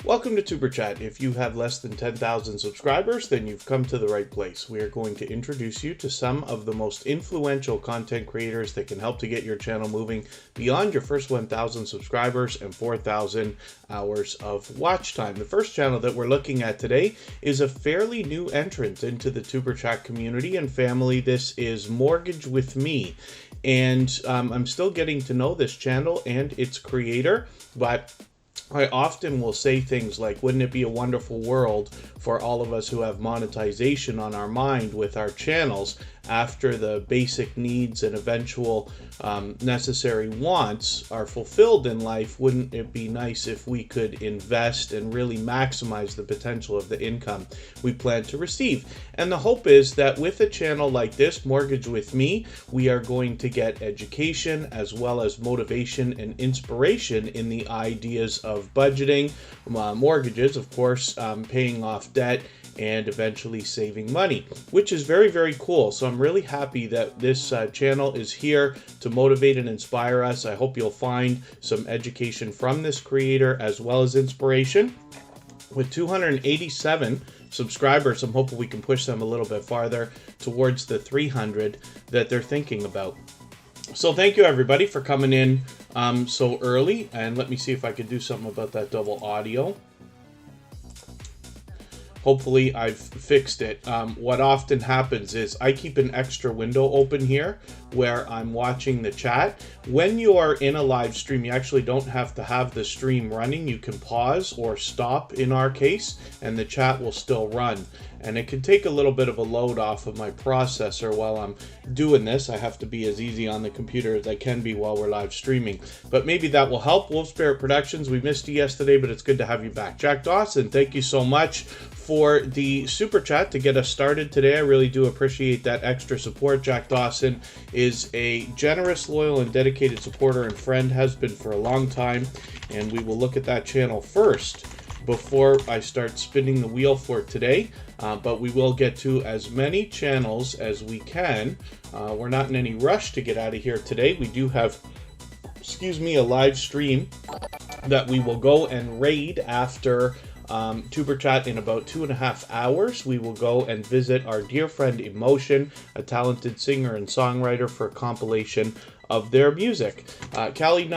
Welcome to Superchat. If you have less than 10,000 subscribers, then you've come to the right place. We are going to introduce you to some of the most influential content creators that can help to get your channel moving beyond your first 1,000 subscribers and 4,000 hours of watch time. The first channel that we're looking at today is a fairly new entrant into the Superchat community and family. This is Mortgage With Me. And I'm still getting to know this channel and its creator, but I often will say things like, wouldn't it be a wonderful world for all of us who have monetization on our mind with our channels after the basic needs and eventual necessary wants are fulfilled in life? Wouldn't it be nice if we could invest and really maximize the potential of the income we plan to receive? And the hope is that with a channel like this, Mortgage With Me, we are going to get education as well as motivation and inspiration in the ideas of budgeting, mortgages, of course, paying off debt, and eventually saving money, which is very, very cool. So I'm really happy that this channel is here to motivate and inspire us. I hope you'll find some education from this creator as well as inspiration. With 287 subscribers, I'm hoping we can push them a little bit farther towards the 300 that they're thinking about. So thank you everybody for coming in so early, and let me see if I could do something about that double audio. Hopefully I've fixed it. What often happens is I keep an extra window open here where I'm watching the chat. When you are in a live stream, you actually don't have to have the stream running. You can pause or stop in our case, and the chat will still run. And it can take a little bit of a load off of my processor while I'm doing this. I have to be as easy on the computer as I can be while we're live streaming. But maybe that will help. Wolf Spirit Productions, we missed you yesterday, but it's good to have you back. Jack Dawson, thank you so much for the super chat to get us started today. I really do appreciate that extra support. Jack Dawson is a generous, loyal, and dedicated supporter and friend, has been for a long time, and we will look at that channel first before I start spinning the wheel for today. But we will get to as many channels as we can. We're not in any rush to get out of here today. We do have, a live stream that we will go and raid after Superchat in about 2.5 hours. We will go and visit our dear friend Emotion, a talented singer and songwriter, for a compilation of their music. Cali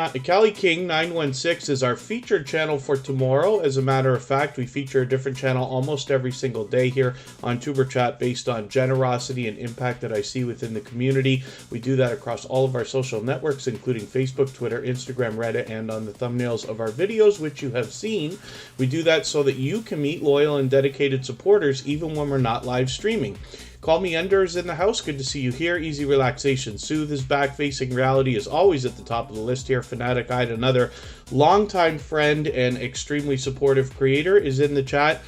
King 916 is our featured channel for tomorrow. As a matter of fact, we feature a different channel almost every single day here on Superchat based on generosity and impact that I see within the community. We do that across all of our social networks, including Facebook, Twitter, Instagram, Reddit, and on the thumbnails of our videos, which you have seen. We do that so that you can meet loyal and dedicated supporters even when we're not live streaming. Call Me Ender is in the house. Good to see you here. Easy Relaxation Soothe is back. Facing Reality is always at the top of the list here. Fanatic Eyed, another longtime friend and extremely supportive creator, is in the chat.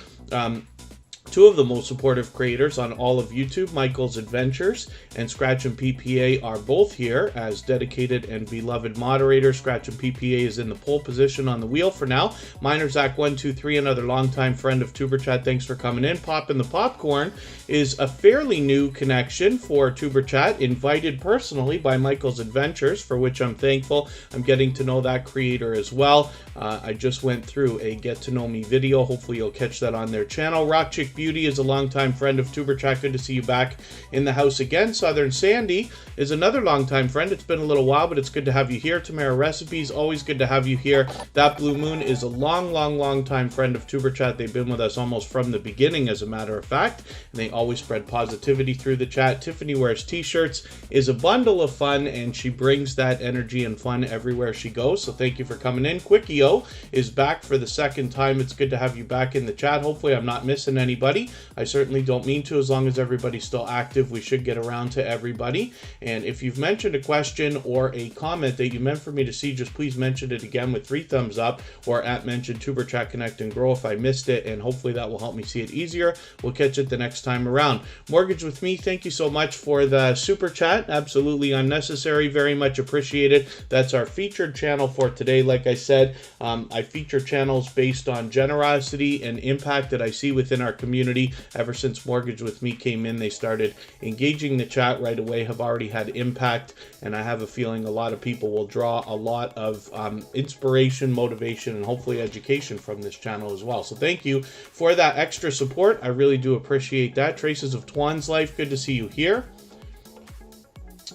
Two of the most supportive creators on all of YouTube, Michael's Adventures and Scratch and PPA, are both here as dedicated and beloved moderators. Scratch and PPA is in the pole position on the wheel for now. Miner Zach123, another longtime friend of TuberChat, thanks for coming in. Poppin' the Popcorn is a fairly new connection for TuberChat, invited personally by Michael's Adventures, for which I'm thankful. I'm getting to know that creator as well. I just went through a Get to Know Me video. Hopefully you'll catch that on their channel. Rock Chick Beauty is a longtime friend of Superchat. Good to see you back in the house again. Southern Sandy is another longtime friend. It's been a little while, but it's good to have you here. Tamara Recipes, always good to have you here. That Blue Moon is a long time friend of Superchat. They've been with us almost from the beginning, as a matter of fact, and they always spread positivity through the chat. Tiffany Wears T-Shirts is a bundle of fun, and she brings that energy and fun everywhere she goes, so thank you for coming in. Quickie-O is back for the second time. It's good to have you back in the chat. Hopefully I'm not missing anybody. I certainly don't mean to. As long as everybody's still active, we should get around to everybody. And if you've mentioned a question or a comment that you meant for me to see, just please mention it again with 3 thumbs up, or at mention Tuberchat Connect and Grow if I missed it, and hopefully that will help me see it easier. We'll catch it the next time around. Mortgage With Me, thank you so much for the super chat. Absolutely unnecessary, very much appreciated. That's our featured channel for today. Like I said, I feature channels based on generosity and impact that I see within our community. community. Ever since Mortgage With Me came in, they started engaging the chat right away, have already had impact, and I have a feeling a lot of people will draw a lot of inspiration, motivation, and hopefully education from this channel as well. So thank you for that extra support. I really do appreciate that. Traces of Twan's Life, good to see you here.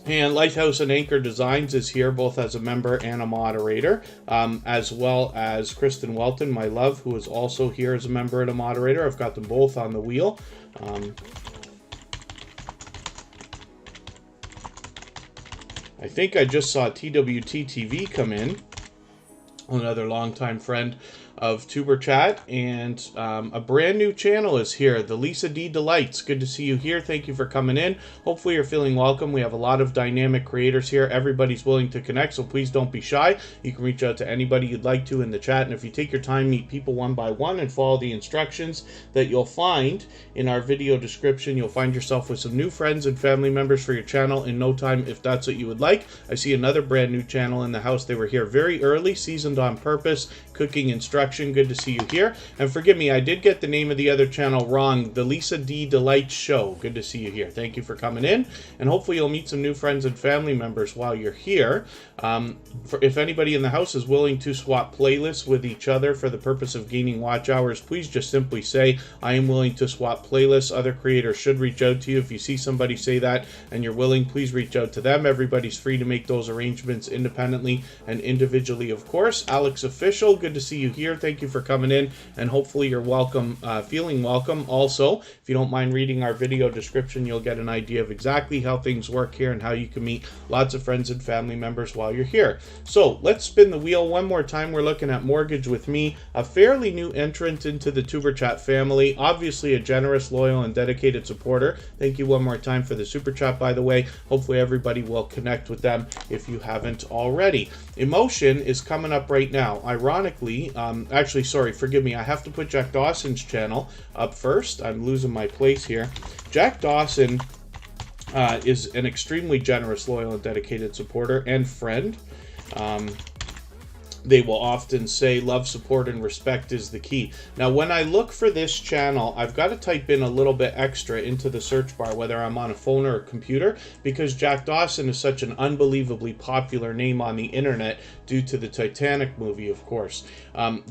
And Lighthouse and Anchor Designs is here, both as a member and a moderator, as well as Kristen Welton, my love, who is also here as a member and a moderator. I've got them both on the wheel. I think I just saw TWT TV come in, another longtime friend of Tuber Chat, and a brand new channel is here, the Lisa D Delights. Good to see you here. Thank you for coming in. Hopefully you're feeling welcome. We have a lot of dynamic creators here. Everybody's willing to connect, so please don't be shy. You can reach out to anybody you'd like to in the chat, and if you take your time, meet people one by one and follow the instructions that you'll find in our video description, you'll find yourself with some new friends and family members for your channel in no time, if that's what you would like. I see another brand new channel in the house. They were here very early, seasoned on purpose, cooking instruction. Good to see you here. And forgive me, I did get the name of the other channel wrong. The Lisa D Delight Show. Good to see you here. Thank you for coming in. And hopefully you'll meet some new friends and family members while you're here. If anybody in the house is willing to swap playlists with each other for the purpose of gaining watch hours, please just simply say, I am willing to swap playlists. Other creators should reach out to you. If you see somebody say that and you're willing, please reach out to them. Everybody's free to make those arrangements independently and individually, of course. Alex Official, good to see you here. Thank you for coming in, and hopefully you're welcome, feeling welcome. Also, if you don't mind reading our video description, you'll get an idea of exactly how things work here and how you can meet lots of friends and family members while you're here. So let's spin the wheel one more time. We're looking at Mortgage With Me, a fairly new entrant into the Tuber Chat family, obviously a generous, loyal, and dedicated supporter. Thank you one more time for the super chat, by the way. Hopefully everybody will connect with them if you haven't already. Emotion is coming up right now. Ironically, actually, sorry, forgive me. I have to put Jack Dawson's channel up first. I'm losing my place here. Jack Dawson is an extremely generous, loyal, and dedicated supporter and friend. They will often say love, support, and respect is the key. Now, when I look for this channel, I've got to type in a little bit extra into the search bar, whether I'm on a phone or a computer, because Jack Dawson is such an unbelievably popular name on the internet due to the Titanic movie, of course.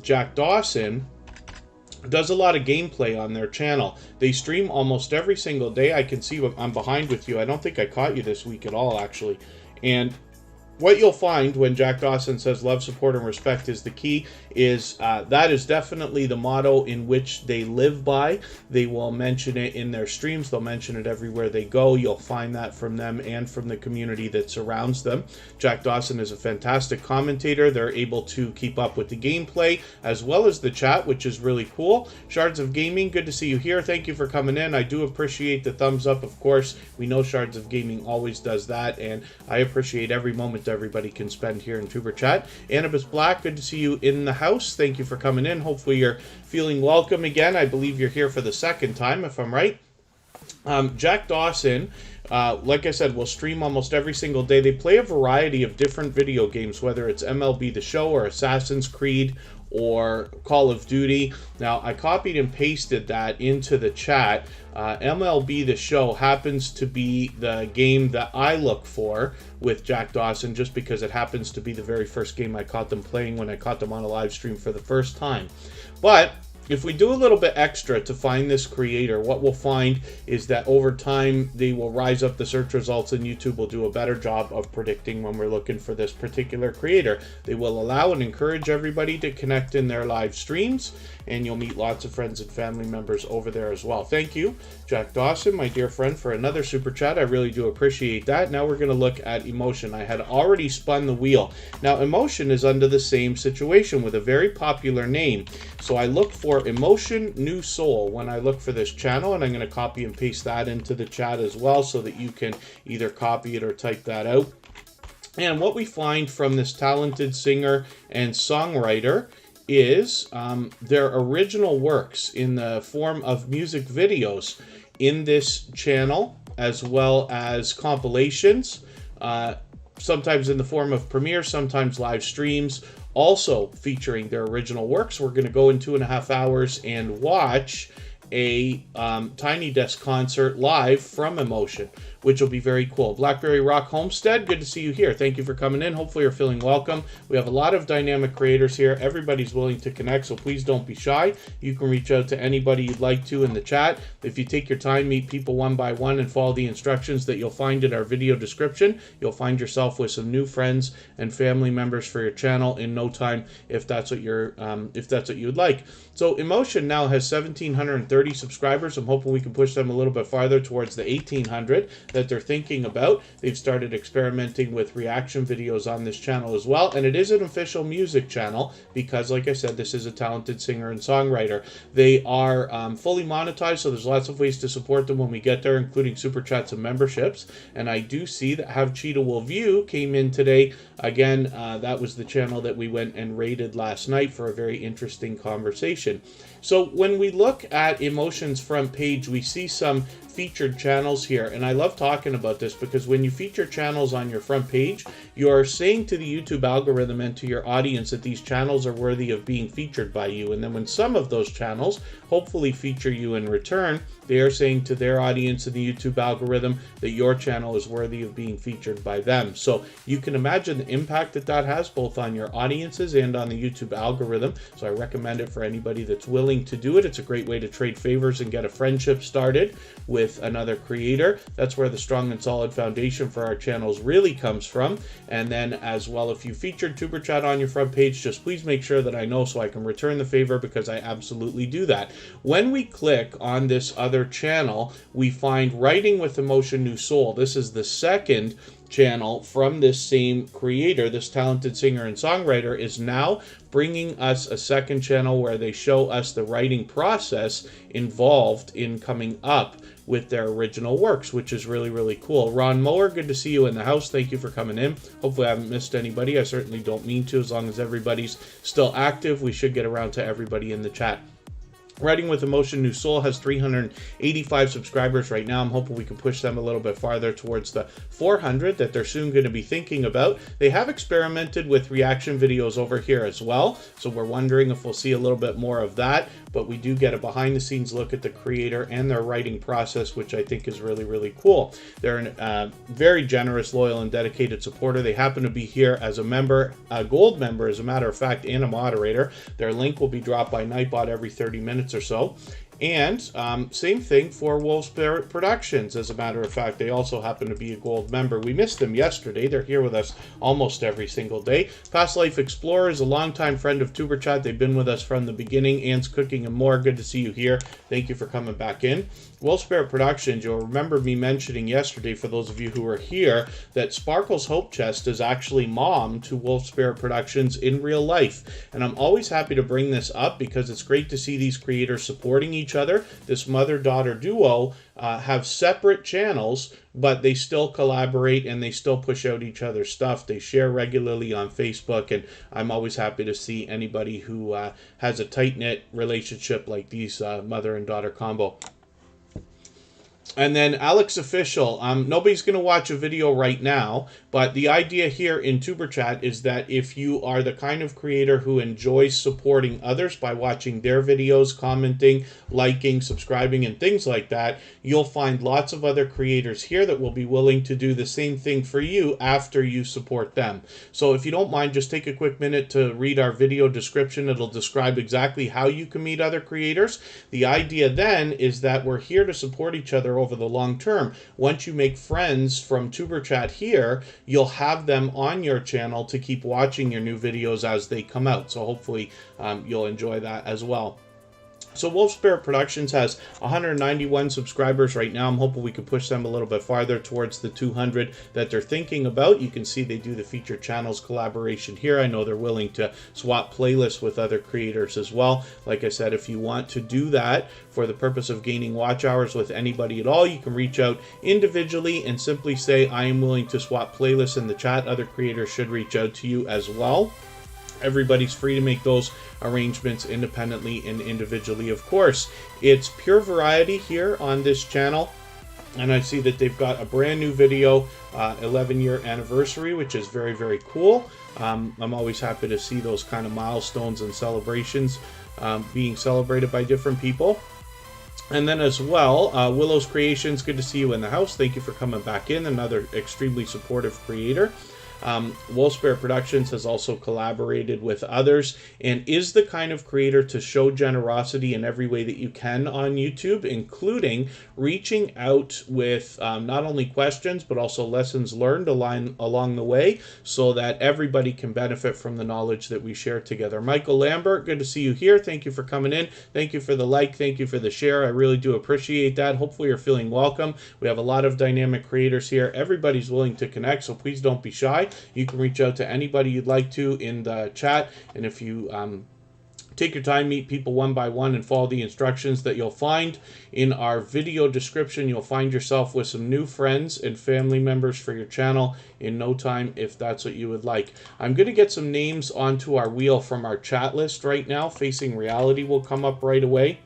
Jack Dawson does a lot of gameplay on their channel. They stream almost every single day. I can see what I'm behind with you. I don't think I caught you this week at all, actually. And what you'll find when Jack Dawson says love, support, and respect is the key is that is definitely the motto in which they live by. They will mention it in their streams. They'll mention it everywhere they go. You'll find that from them and from the community that surrounds them. Jack Dawson is a fantastic commentator. They're able to keep up with the gameplay as well as the chat, which is really cool. Shards of Gaming, good to see you here. Thank you for coming in. I do appreciate the thumbs up, of course. We know Shards of Gaming always does that, and I appreciate every moment everybody can spend here in Tuber Chat. Annabis Black, good to see you in the house. Thank you for coming in. Hopefully you're feeling welcome again. I believe you're here for the second time, if I'm right. Jack Dawson, like I said, will stream almost every single day. They play a variety of different video games, whether it's MLB The Show or Assassin's Creed or Call of Duty. Now, I copied and pasted that into the chat. MLB The Show happens to be the game that I look for with Jack Dawson, just because it happens to be the very first game I caught them playing when I caught them on a live stream for the first time. But if we do a little bit extra to find this creator, what we'll find is that over time they will rise up the search results, and YouTube will do a better job of predicting when we're looking for this particular creator. They will allow and encourage everybody to connect in their live streams, and you'll meet lots of friends and family members over there as well. Thank you, Jack Dawson, my dear friend, for another super chat. I really do appreciate that. Now we're going to look at Emotion. I had already spun the wheel. Now Emotion is under the same situation with a very popular name. So I look for Emotion New Soul when I look for this channel, and I'm going to copy and paste that into the chat as well so that you can either copy it or type that out. And what we find from this talented singer and songwriter is their original works in the form of music videos in this channel, as well as compilations, sometimes in the form of premieres, sometimes live streams, also featuring their original works. We're going to go in 2.5 hours and watch a Tiny Desk concert live from Emotion, which will be very cool. Blackberry Rock Homestead, good to see you here. Thank you for coming in. Hopefully you're feeling welcome. We have a lot of dynamic creators here. Everybody's willing to connect, so please don't be shy. You can reach out to anybody you'd like to in the chat. If you take your time, meet people one by one, and follow the instructions that you'll find in our video description, you'll find yourself with some new friends and family members for your channel in no time, if that's what you'd like. So Emotion now has 1,730 subscribers. I'm hoping we can push them a little bit farther towards the 1,800 that they're thinking about. They've started experimenting with reaction videos on this channel as well, and it is an official music channel because, like I said, this is a talented singer and songwriter. They are fully monetized, so there's lots of ways to support them when we get there, including super chats and memberships. And I do see that Have Cheetah Will View came in today. Again, that was the channel that we went and raided last night for a very interesting conversation. So when we look at Emotion's front page, we see some featured channels here, and I love talking about this because when you feature channels on your front page, you're saying to the YouTube algorithm and to your audience that these channels are worthy of being featured by you. And then when some of those channels hopefully feature you in return, they are saying to their audience and the YouTube algorithm that your channel is worthy of being featured by them. So you can imagine the impact that that has both on your audiences and on the YouTube algorithm. So I recommend it for anybody that's willing to do it. It's a great way to trade favors and get a friendship started with another creator. That's where the strong and solid foundation for our channels really comes from. And then as well, if you featured Tuber Chat on your front page, just please make sure that I know so I can return the favor, because I absolutely do that. When we click on this other channel, we find Writing with Emotion New Soul. This is the second channel from this same creator. This talented singer and songwriter is now bringing us a second channel where they show us the writing process involved in coming up with their original works, which is really, really cool. Ron Mower, good to see you in the house. Thank you for coming in. Hopefully I haven't missed anybody. I certainly don't mean to. As long as everybody's still active, we should get around to everybody in the chat. Writing with Emotion New Soul has 385 subscribers right now. I'm hoping we can push them a little bit farther towards the 400 that they're soon going to be thinking about. They have experimented with reaction videos over here as well, so we're wondering if we'll see a little bit more of that. But we do get a behind-the-scenes look at the creator and their writing process, which I think is really, really cool. They're a very generous, loyal, and dedicated supporter. They happen to be here as a member, a gold member, as a matter of fact, and a moderator. Their link will be dropped by Nightbot every 30 minutes or so. And same thing for Wolf Spirit Productions. As a matter of fact, they also happen to be a gold member. We missed them yesterday. They're here with us almost every single day. Past Life Explorer is a longtime friend of Tuber Chat. They've been with us from the beginning. Ann's Cooking and More, good to see you here. Thank you for coming back in. Wolf Spirit Productions, you'll remember me mentioning yesterday, for those of you who were here, that Sparkle's Hope Chest is actually mom to Wolf Spirit Productions in real life. And I'm always happy to bring this up because it's great to see these creators supporting each other. This mother-daughter duo have separate channels, but they still collaborate and they still push out each other's stuff. They share regularly on Facebook, and I'm always happy to see anybody who has a tight-knit relationship like these mother and daughter combo. And then Alex Official, nobody's going to watch a video right now, but the idea here in Tuber Chat is that if you are the kind of creator who enjoys supporting others by watching their videos, commenting, liking, subscribing, and things like that, you'll find lots of other creators here that will be willing to do the same thing for you after you support them. So if you don't mind, just take a quick minute to read our video description. It'll describe exactly how you can meet other creators. The idea then is that we're here to support each other over the long term. Once you make friends from Tuber Chat here, you'll have them on your channel to keep watching your new videos as they come out. So hopefully you'll enjoy that as well. So Wolf Spirit Productions has 191 subscribers right now. I'm hoping we can push them a little bit farther towards the 200 that they're thinking about. You can see they do the featured channels collaboration here. I know they're willing to swap playlists with other creators as well. Like I said, if you want to do that for the purpose of gaining watch hours with anybody at all, you can reach out individually and simply say, I am willing to swap playlists in the chat. Other creators should reach out to you as well. Everybody's free to make those arrangements independently and individually, of course. It's pure variety here on this channel, and I see that they've got a brand new video, 11-year anniversary, which is very, very cool. I'm always happy to see those kind of milestones and celebrations being celebrated by different people. And then as well, Willow's Creations, good to see you in the house. Thank you for coming back in, another extremely supportive creator. Wolfsbear Productions has also collaborated with others and is the kind of creator to show generosity in every way that you can on YouTube, including reaching out with not only questions but also lessons learned along the way, so that everybody can benefit from the knowledge that we share together. Michael Lambert, good to see you here. Thank you for coming in. Thank you for the like. Thank you for the share. I really do appreciate that. Hopefully you're feeling welcome. We have a lot of dynamic creators here. Everybody's willing to connect, so please don't be shy. You can reach out to anybody you'd like to in the chat, and if you take your time, meet people one by one, and follow the instructions that you'll find in our video description, you'll find yourself with some new friends and family members for your channel in no time, if that's what you would like. I'm going to get some names onto our wheel from our chat list right now. Facing Reality will come up right away.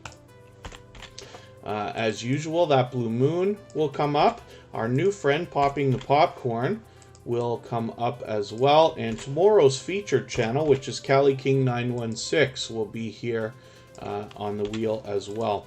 As usual, that Blue Moon will come up. Our new friend Popping the Popcorn will come up as well, and tomorrow's featured channel, which is Cali King 916, will be here on the wheel as well.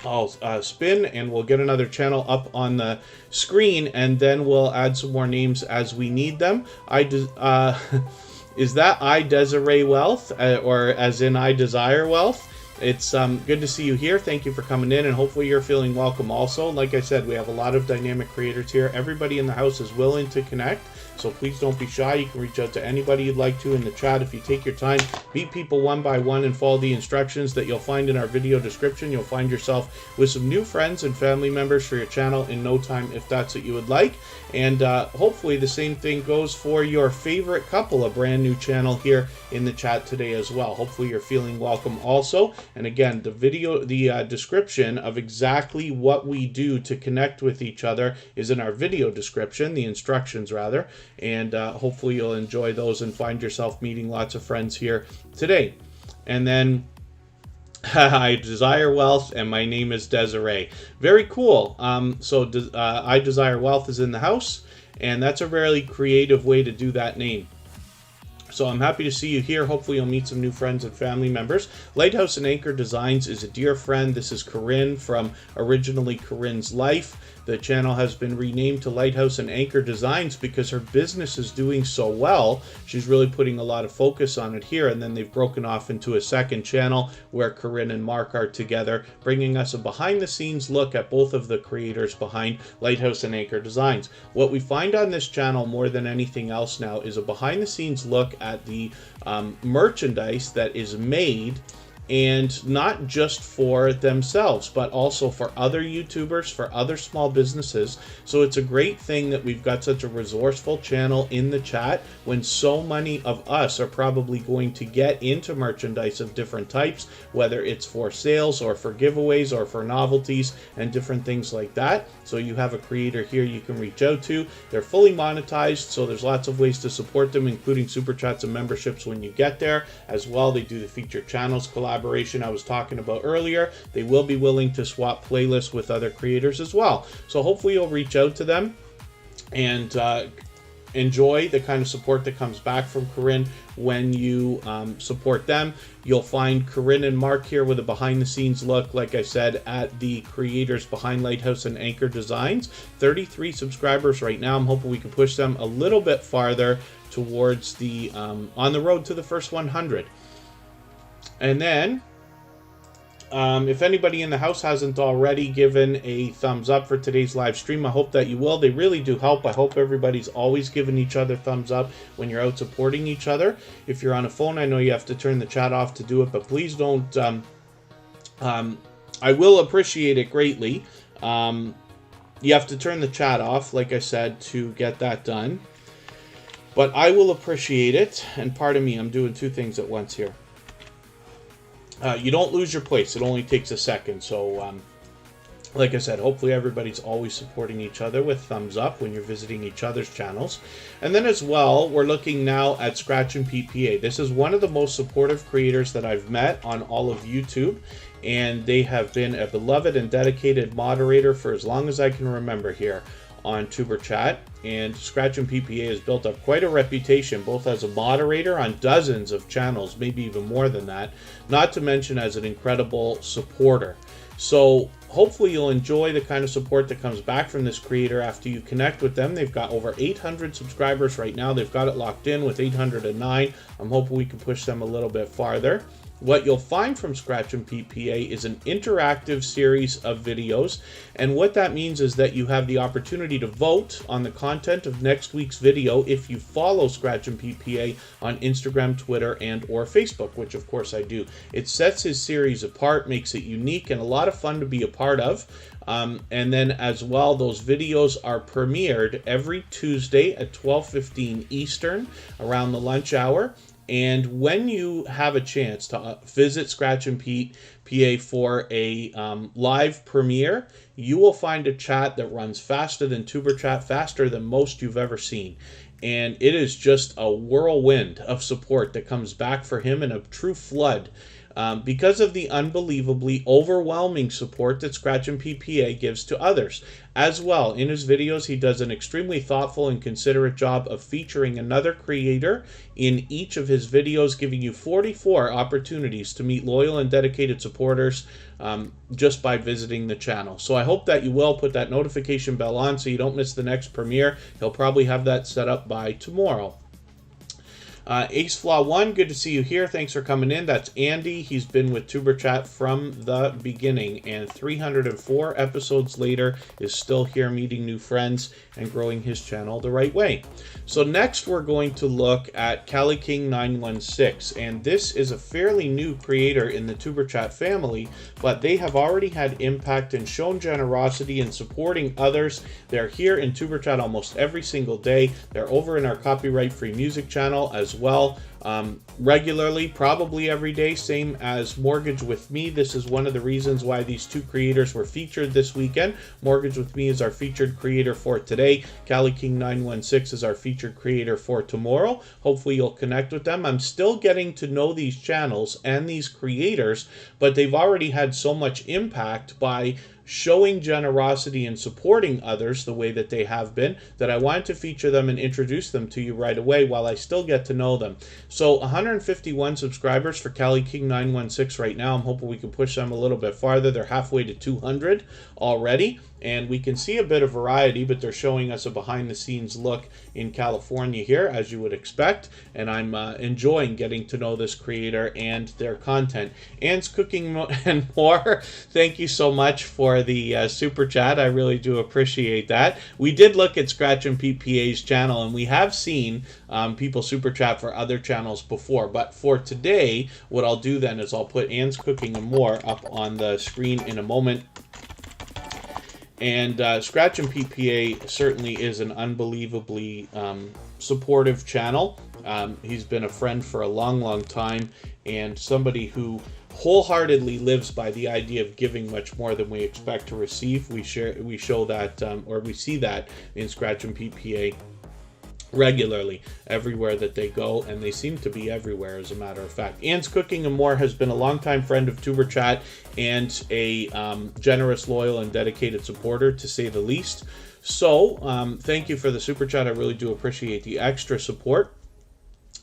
I'll spin and we'll get another channel up on the screen, and then we'll add some more names as we need them. Is that I Desiree Wealth, or as in I Desire Wealth? It's good to see you here. Thank you for coming in, and hopefully you're feeling welcome also. Like I said, we have a lot of dynamic creators here. Everybody in the house is willing to connect, so please don't be shy. You can reach out to anybody you'd like to in the chat. If you take your time, meet people one by one and follow the instructions that you'll find in our video description, you'll find yourself with some new friends and family members for your channel in no time, if that's what you would like. And hopefully the same thing goes for your favorite couple, a brand new channel here in the chat today as well. Hopefully you're feeling welcome also. And again, the description of exactly what we do to connect with each other is in our video description, the instructions rather, and hopefully you'll enjoy those and find yourself meeting lots of friends here today. And then I Desire Wealth, and my name is Desiree. Very cool. I Desire Wealth is in the house, and that's a very creative way to do that name. So I'm happy to see you here. Hopefully you'll meet some new friends and family members. Lighthouse and Anchor Designs is a dear friend. This is Corinne from originally Corinne's Life. The channel has been renamed to Lighthouse and Anchor Designs because her business is doing so well. She's really putting a lot of focus on it here, and then they've broken off into a second channel where Corinne and Mark are together, bringing us a behind-the-scenes look at both of the creators behind Lighthouse and Anchor Designs. What we find on this channel more than anything else now is a behind-the-scenes look at the merchandise that is made, and not just for themselves, but also for other YouTubers, for other small businesses. So it's a great thing that we've got such a resourceful channel in the chat when so many of us are probably going to get into merchandise of different types, whether it's for sales or for giveaways or for novelties and different things like that. So you have a creator here you can reach out to. They're fully monetized, so there's lots of ways to support them, including super chats and memberships when you get there. As well, they do the featured channels collaboration I was talking about earlier. They will be willing to swap playlists with other creators as well. So hopefully you'll reach out to them and enjoy the kind of support that comes back from Corinne when you support them. You'll find Corinne and Mark here with a behind-the-scenes look, like I said, at the creators behind Lighthouse and Anchor Designs. 33 subscribers right now. I'm hoping we can push them a little bit farther towards the on the road to the first 100. And then, if anybody in the house hasn't already given a thumbs up for today's live stream, I hope that you will. They really do help. I hope everybody's always giving each other thumbs up when you're out supporting each other. If you're on a phone, I know you have to turn the chat off to do it, but please don't. I will appreciate it greatly. You have to turn the chat off, like I said, to get that done. But I will appreciate it. And pardon me, I'm doing two things at once here. You don't lose your place. It only takes a second. So, like I said, hopefully everybody's always supporting each other with thumbs up when you're visiting each other's channels. And then as well, we're looking now at Scratch and PPA. This is one of the most supportive creators that I've met on all of YouTube. And they have been a beloved and dedicated moderator for as long as I can remember here on Superchat. And Scratch and PPA has built up quite a reputation, both as a moderator on dozens of channels, maybe even more than that, not to mention as an incredible supporter. So hopefully you'll enjoy the kind of support that comes back from this creator after you connect with them. They've got over 800 subscribers right now. They've got it locked in with 809. I'm hoping we can push them a little bit farther. What you'll find from Scratch and Pete PA is an interactive series of videos, and what that means is that you have the opportunity to vote on the content of next week's video if you follow Scratch and Pete PA on Instagram, Twitter, and or Facebook, which of course I do. It sets his series apart, makes it unique, and a lot of fun to be a part of. And then as well, those videos are premiered every Tuesday at 12:15 Eastern around the lunch hour. And when you have a chance to visit Scratch and Pete PA for a live premiere, you will find a chat that runs faster than Superchat, faster than most you've ever seen. And it is just a whirlwind of support that comes back for him in a true flood. Because of the unbelievably overwhelming support that Scratch and Pete PA gives to others. As well, in his videos, he does an extremely thoughtful and considerate job of featuring another creator in each of his videos, giving you 44 opportunities to meet loyal and dedicated supporters just by visiting the channel. So I hope that you will put that notification bell on so you don't miss the next premiere. He'll probably have that set up by tomorrow. AceFlaw1, good to see you here. Thanks for coming in. That's Andy. He's been with Superchat from the beginning, and 304 episodes later is still here meeting new friends and growing his channel the right way. So next we're going to look at CaliKing916, and this is a fairly new creator in the Superchat family, but they have already had impact and shown generosity in supporting others. They're here in Superchat almost every single day. They're over in our copyright-free music channel as well, regularly, probably every day, same as Mortgage With Me. This is one of the reasons why these two creators were featured this weekend. Mortgage With Me is our featured creator for today. CaliKing916 is our featured creator for tomorrow. Hopefully you'll connect with them. I'm still getting to know these channels and these creators, but they've already had so much impact by showing generosity and supporting others the way that they have been, that I wanted to feature them and introduce them to you right away while I still get to know them. So 151 subscribers for CaliKing916 right now. I'm hoping we can push them a little bit farther. They're halfway to 200 already, and we can see a bit of variety, but they're showing us a behind-the-scenes look in California here, as you would expect, and I'm enjoying getting to know this creator and their content. Anne's Cooking and More, thank you so much for the super chat. I really do appreciate that. We did look at Scratch and Pete PA's channel, and we have seen people super chat for other channels before, but for today, what I'll do then is I'll put Anne's Cooking and More up on the screen in a moment. And Scratch and Pete PA certainly is an unbelievably supportive channel. He's been a friend for a long, long time, and somebody who wholeheartedly lives by the idea of giving much more than we expect to receive. We show that, or we see that in Scratch and Pete PA regularly everywhere that they go, and they seem to be everywhere, as a matter of fact. Anne's Cooking and More has been a longtime friend of Superchat and a generous, loyal, and dedicated supporter, to say the least. So thank you for the super chat. I really do appreciate the extra support,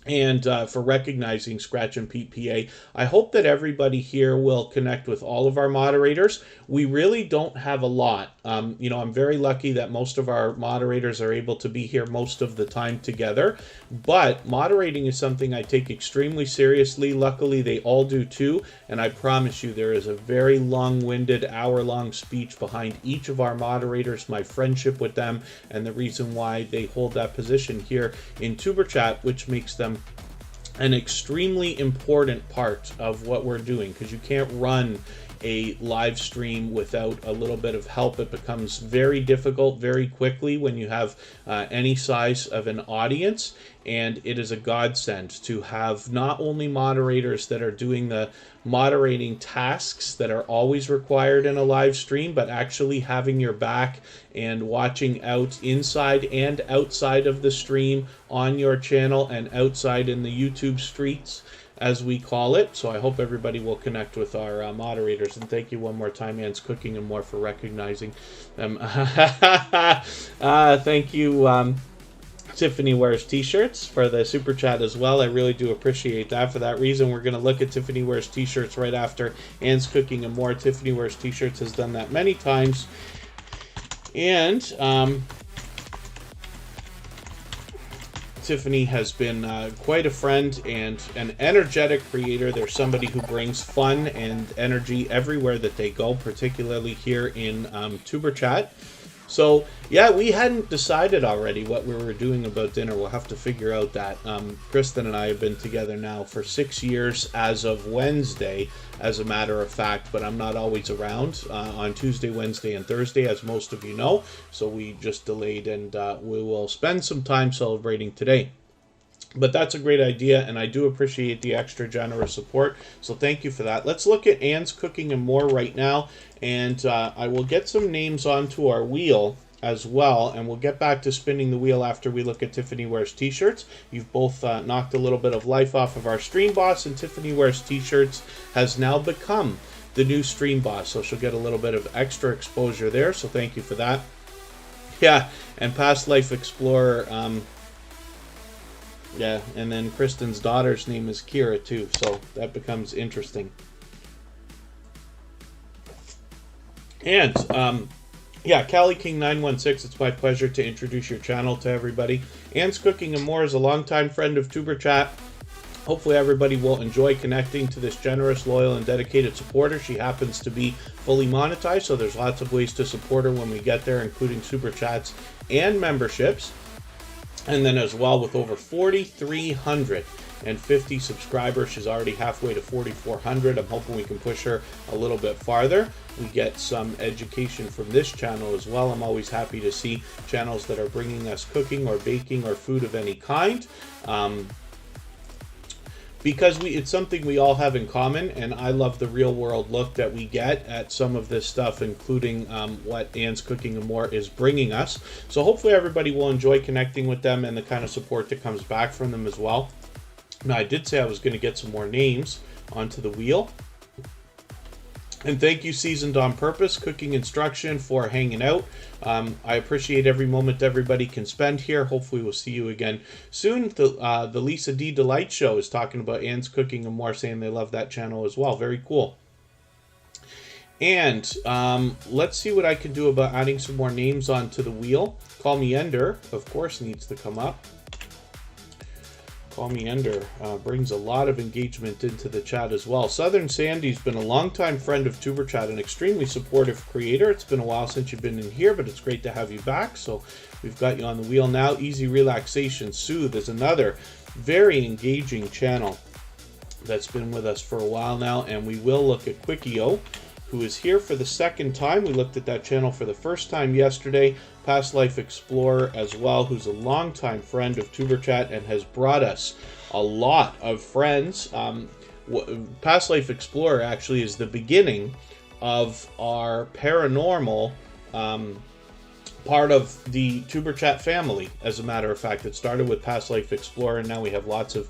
and for recognizing Scratch and Pete PA. I hope that everybody here will connect with all of our moderators. We really don't have a lot. You know, I'm very lucky that most of our moderators are able to be here most of the time together, but moderating is something I take extremely seriously. Luckily, they all do too, and I promise you there is a very long-winded, hour-long speech behind each of our moderators, my friendship with them, and the reason why they hold that position here in Superchat, which makes them an extremely important part of what we're doing, because you can't run a live stream without a little bit of help. It becomes very difficult very quickly when you have any size of an audience, and it is a godsend to have not only moderators that are doing the moderating tasks that are always required in a live stream, but actually having your back and watching out inside and outside of the stream on your channel and outside in the YouTube streets, as we call it. So I hope everybody will connect with our moderators, and thank you one more time, Anne's Cooking and More, for recognizing them. Thank you. Tiffany Wears t-shirts for the super chat as well. I really do appreciate that. For that reason, we're going to look at Tiffany Wears t-shirts right after Anne's Cooking and More. Tiffany Wears t-shirts has done that many times. And Tiffany has been quite a friend and an energetic creator. There's somebody who brings fun and energy everywhere that they go, particularly here in Tuber Chat. So, yeah, we hadn't decided already what we were doing about dinner. We'll have to figure out that. Kristen and I have been together now for 6 years as of Wednesday, as a matter of fact, but I'm not always around on Tuesday, Wednesday, and Thursday, as most of you know. So we just delayed, and we will spend some time celebrating today. But that's a great idea, and I do appreciate the extra generous support, so thank you for that. Let's look at Anne's Cooking and More right now, and I will get some names onto our wheel as well, and we'll get back to spinning the wheel after we look at Tiffany Wears t-shirts. You've both knocked a little bit of life off of our stream boss, and Tiffany Wears t-shirts has now become the new stream boss, so she'll get a little bit of extra exposure there, so thank you for that. Yeah, and Past Life Explorer, yeah, and then Kristen's daughter's name is Kira too, so that becomes interesting. And, yeah, Cali King 916, it's my pleasure to introduce your channel to everybody. Anne's Cooking and More is a longtime friend of Tuber Chat. Hopefully everybody will enjoy connecting to this generous, loyal, and dedicated supporter. She happens to be fully monetized, so there's lots of ways to support her when we get there, including super chats and memberships. And then as well, with over 4,350 subscribers, she's already halfway to 4,400. I'm hoping we can push her a little bit farther. We get some education from this channel as well. I'm always happy to see channels that are bringing us cooking or baking or food of any kind. Because it's something we all have in common, and I love the real world look that we get at some of this stuff, including what Anne's Cooking and More is bringing us. So hopefully everybody will enjoy connecting with them and the kind of support that comes back from them as well. Now, I did say I was going to get some more names onto the wheel. And thank you, Seasoned on Purpose Cooking Instruction, for hanging out. I appreciate every moment everybody can spend here. Hopefully we'll see you again soon. The Lisa D. Delight Show is talking about Anne's Cooking and More, saying they love that channel as well. Very cool. And let's see what I can do about adding some more names onto the wheel. Call Me Ender, of course, needs to come up. Call Me Ender brings a lot of engagement into the chat as well. Southern Sandy's been a longtime friend of Tuber Chat, an extremely supportive creator. It's been a while since you've been in here, but it's great to have you back. So we've got you on the wheel now. Easy Relaxation Soothe is another very engaging channel that's been with us for a while now. And we will look at Quickie-O, who is here for the second time. We looked at that channel for the first time yesterday. Past Life Explorer as well, who's a longtime friend of Tuber Chat and has brought us a lot of friends. Past Life Explorer actually is the beginning of our paranormal part of the Tuber Chat family. As a matter of fact, it started with Past Life Explorer, and now we have lots of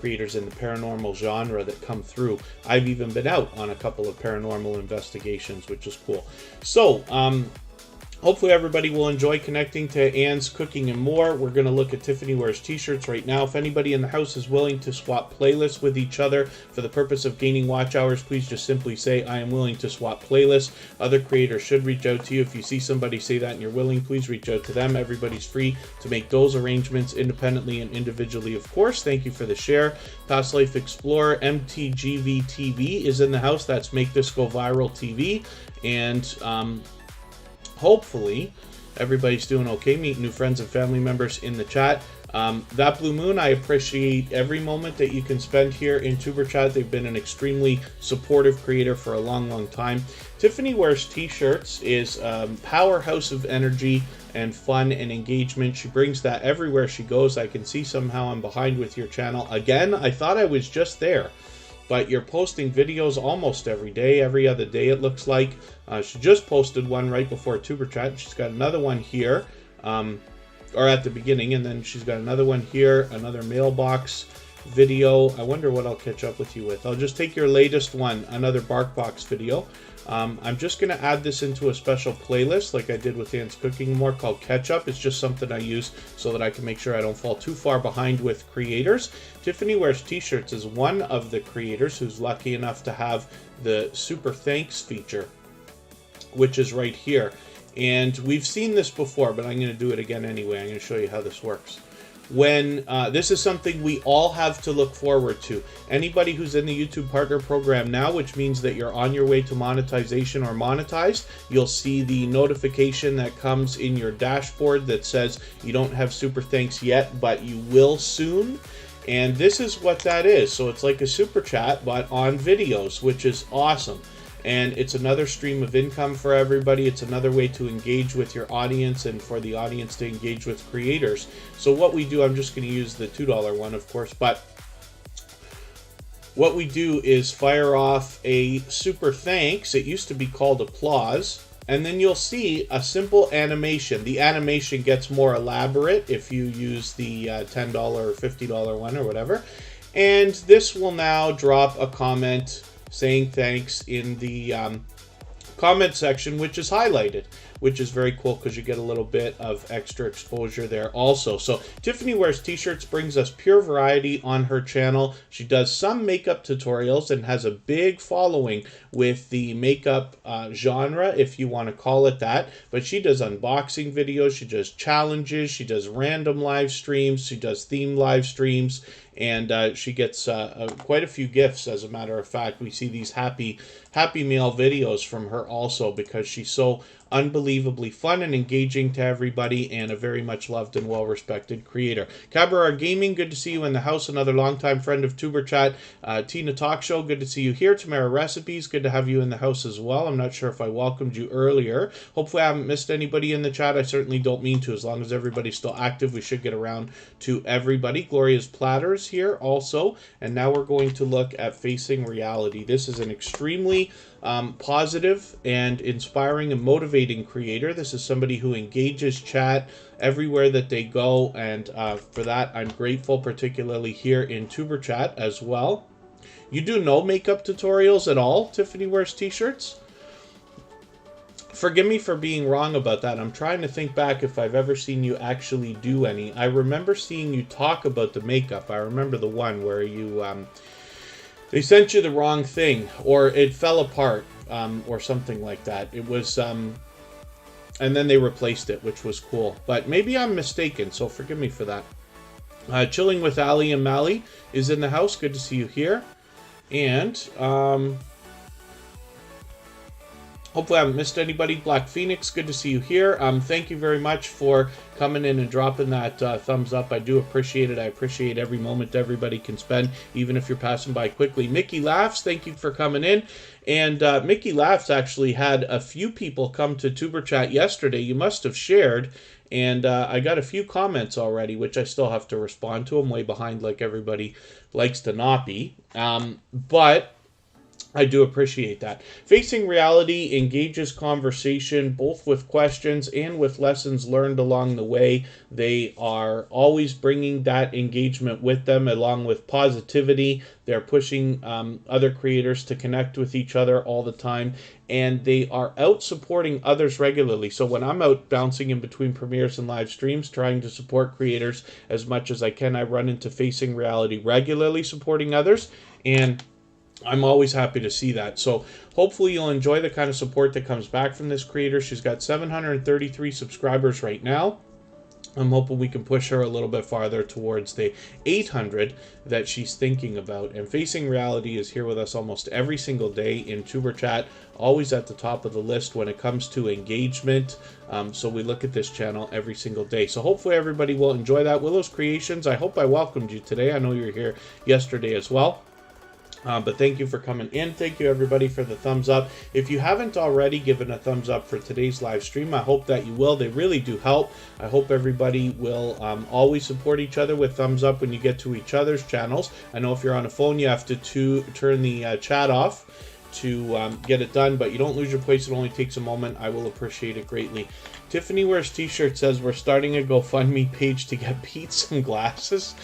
creators in the paranormal genre that come through. I've even been out on a couple of paranormal investigations, which is cool. So, hopefully everybody will enjoy connecting to Anne's Cooking and More. We're going to look at Tiffany Wears t-shirts right now. If anybody in the house is willing to swap playlists with each other for the purpose of gaining watch hours, please just simply say, I am willing to swap playlists. Other creators should reach out to you. If you see somebody say that and you're willing, please reach out to them. Everybody's free to make those arrangements independently and individually, of course. Thank you for the share. Past Life Explorer, MTGV TV is in the house. That's Make This Go Viral TV. And, hopefully everybody's doing okay. Meet new friends and family members in the chat. That Blue Moon, I appreciate every moment that you can spend here in Tuber Chat. They've been an extremely supportive creator for a long time. Tiffany Wears t-shirts is a powerhouse of energy and fun and engagement. She brings that everywhere she goes. I can see somehow I'm behind with your channel. Again, I thought I was just there, but you're posting videos almost every day, every other day it looks like. She just posted one right before Tuber Chat. She's got another one here, or at the beginning, and then she's got another one here, another mailbox video. I wonder what I'll catch up with you with. I'll just take your latest one, another BarkBox video. I'm just going to add this into a special playlist like I did with Anne's Cooking More called Catch Up. It's just something I use so that I can make sure I don't fall too far behind with creators. Tiffany Wears T-Shirts is one of the creators who's lucky enough to have the Super Thanks feature, which is right here. And we've seen this before, but I'm going to do it again anyway. I'm going to show you how this works. When this is something we all have to look forward to. Anybody who's in the YouTube Partner Program now, which means that you're on your way to monetization or monetized, you'll see the notification that comes in your dashboard that says you don't have Super Thanks yet, but you will soon. And this is what that is. So it's like a super chat, but on videos, which is awesome. And it's another stream of income for everybody. It's another way to engage with your audience and for the audience to engage with creators. So what we do, I'm just going to use the $2 one, of course, but what we do is fire off a super thanks. It used to be called applause. And then you'll see a simple animation. The animation gets more elaborate if you use the $10 or $50 one or whatever. And this will now drop a comment saying thanks in the comment section, which is highlighted, which is very cool because you get a little bit of extra exposure there also. So Tiffany Wears T-Shirts brings us pure variety on her channel. She does some makeup tutorials and has a big following with the makeup genre, if you want to call it that. But she does unboxing videos, she does challenges, she does random live streams, she does theme live streams, and she gets quite a few gifts. As a matter of fact, we see these happy meal videos from her also because she's so unbelievably fun and engaging to everybody and a very much loved and well-respected creator. Cabaret Gaming, good to see you in the house. Another longtime friend of Tuber Chat. Tina Talk Show, good to see you here. Tamara Recipes, good to have you in the house as well. I'm not sure if I welcomed you earlier. Hopefully I haven't missed anybody in the chat. I certainly don't mean to. As long as everybody's still active, we should get around to everybody. Gloria's Platters here also. And now we're going to look at Facing Reality. This is an extremely positive and inspiring and motivating creator. This is somebody who engages chat everywhere that they go, and for that I'm grateful, particularly here in Tuber Chat as well. You do no makeup tutorials at all, Tiffany Wears T-Shirts? Forgive me for being wrong about that. I'm trying to think back if I've ever seen you actually do any. I remember seeing you talk about the makeup. I remember the one where you they sent you the wrong thing, or it fell apart, or something like that. It was, and then they replaced it, which was cool. But maybe I'm mistaken, so forgive me for that. Chilling with Ali and Mally is in the house. Good to see you here. And hopefully I haven't missed anybody. Black Phoenix, good to see you here. Thank you very much for coming in and dropping that thumbs up. I do appreciate it. I appreciate every moment everybody can spend, even if you're passing by quickly. Mickey Laughs, thank you for coming in. And Mickey Laughs actually had a few people come to Tuber Chat yesterday. You must have shared. And I got a few comments already, which I still have to respond to. I'm way behind like everybody likes to not be. But I do appreciate that. Facing Reality engages conversation both with questions and with lessons learned along the way. They are always bringing that engagement with them along with positivity. They're pushing other creators to connect with each other all the time. And they are out supporting others regularly. So when I'm out bouncing in between premieres and live streams, trying to support creators as much as I can, I run into Facing Reality regularly supporting others. And I'm always happy to see that. So hopefully you'll enjoy the kind of support that comes back from this creator. She's got 733 subscribers right now. I'm hoping we can push her a little bit farther towards the 800 that she's thinking about. And Facing Reality is here with us almost every single day in Tuber Chat, always at the top of the list when it comes to engagement. So we look at this channel every single day. So hopefully everybody will enjoy that. Willow's Creations, I hope I welcomed you today. I know you were here yesterday as well. But thank you for coming in. Thank you, everybody, for the thumbs up. If you haven't already given a thumbs up for today's live stream, I hope that you will. They really do help. I hope everybody will always support each other with thumbs up when you get to each other's channels. I know if you're on a phone, you have to turn the chat off to get it done, but you don't lose your place. It only takes a moment. I will appreciate it greatly. Tiffany Wears T-Shirt says, we're starting a GoFundMe page to get Pete some glasses.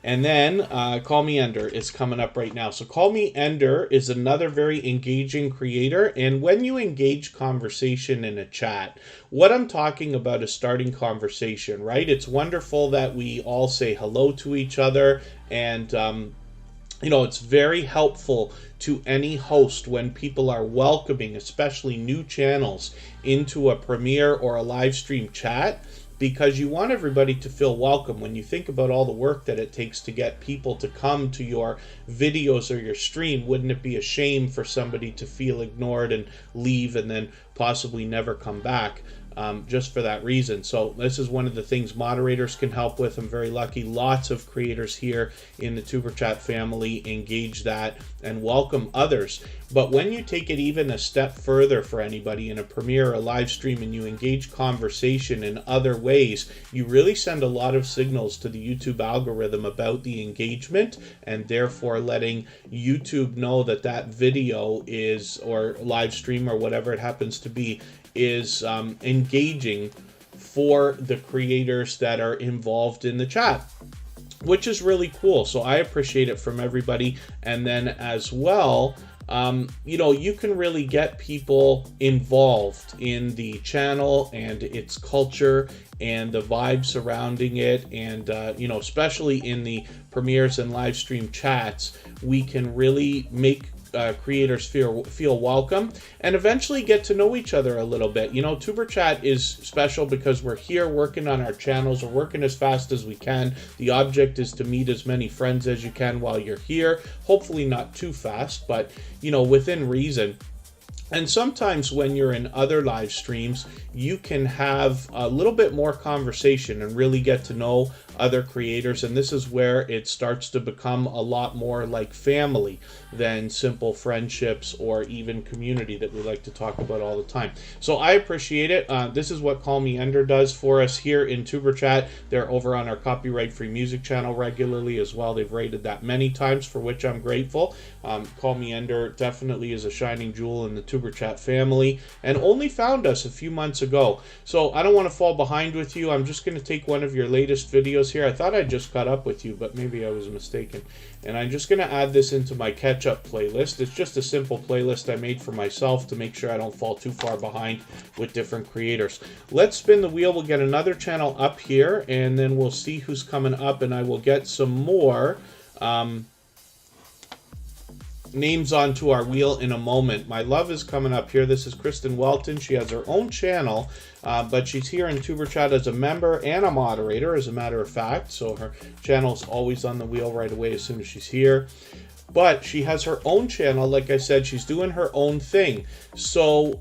And then Call Me Ender is coming up right now. So Call Me Ender is another very engaging creator. And when you engage conversation in a chat, what I'm talking about is starting conversation, right? It's wonderful that we all say hello to each other, and it's very helpful to any host when people are welcoming, especially new channels, into a premiere or a live stream chat, because you want everybody to feel welcome. When you think about all the work that it takes to get people to come to your videos or your stream, wouldn't it be a shame for somebody to feel ignored and leave and then possibly never come back? Just for that reason. So this is one of the things moderators can help with. I'm very lucky. Lots of creators here in the Superchat family engage that and welcome others. But when you take it even a step further for anybody in a premiere or a live stream, and you engage conversation in other ways, you really send a lot of signals to the YouTube algorithm about the engagement, and therefore letting YouTube know that that video is, or live stream or whatever it happens to be, is engaging for the creators that are involved in the chat, which is really cool. So I appreciate it from everybody. And then as well, you can really get people involved in the channel and its culture and the vibe surrounding it. And, especially in the premieres and live stream chats, we can really make creators feel welcome and eventually get to know each other a little bit. Tuber Chat is special because we're here working on our channels. We're working as fast as we can. The object is to meet as many friends as you can while you're here. Hopefully not too fast, but within reason. And sometimes when you're in other live streams, you can have a little bit more conversation and really get to know other creators. And this is where it starts to become a lot more like family than simple friendships or even community that we like to talk about all the time. So I appreciate it. This is what Call Me Ender does for us here in Tuber Chat. They're over on our copyright-free music channel regularly as well. They've rated that many times, for which I'm grateful. Call Me Ender definitely is a shining jewel in the Tuber Chat family, and only found us a few months ago. So I don't want to fall behind with you. I'm just going to take one of your latest videos here. I thought I just caught up with you, but maybe I was mistaken. And I'm just going to add this into my catch-up playlist. It's just a simple playlist I made for myself to make sure I don't fall too far behind with different creators. Let's spin the wheel. We'll get another channel up here, and then we'll see who's coming up, and I will get some more names onto our wheel in a moment. My love is coming up here. This is Kristen Welton. She has her own channel, but she's here in Tuber Chat as a member and a moderator, as a matter of fact. So her channel is always on the wheel right away as soon as she's here. But she has her own channel. Like I said, she's doing her own thing. So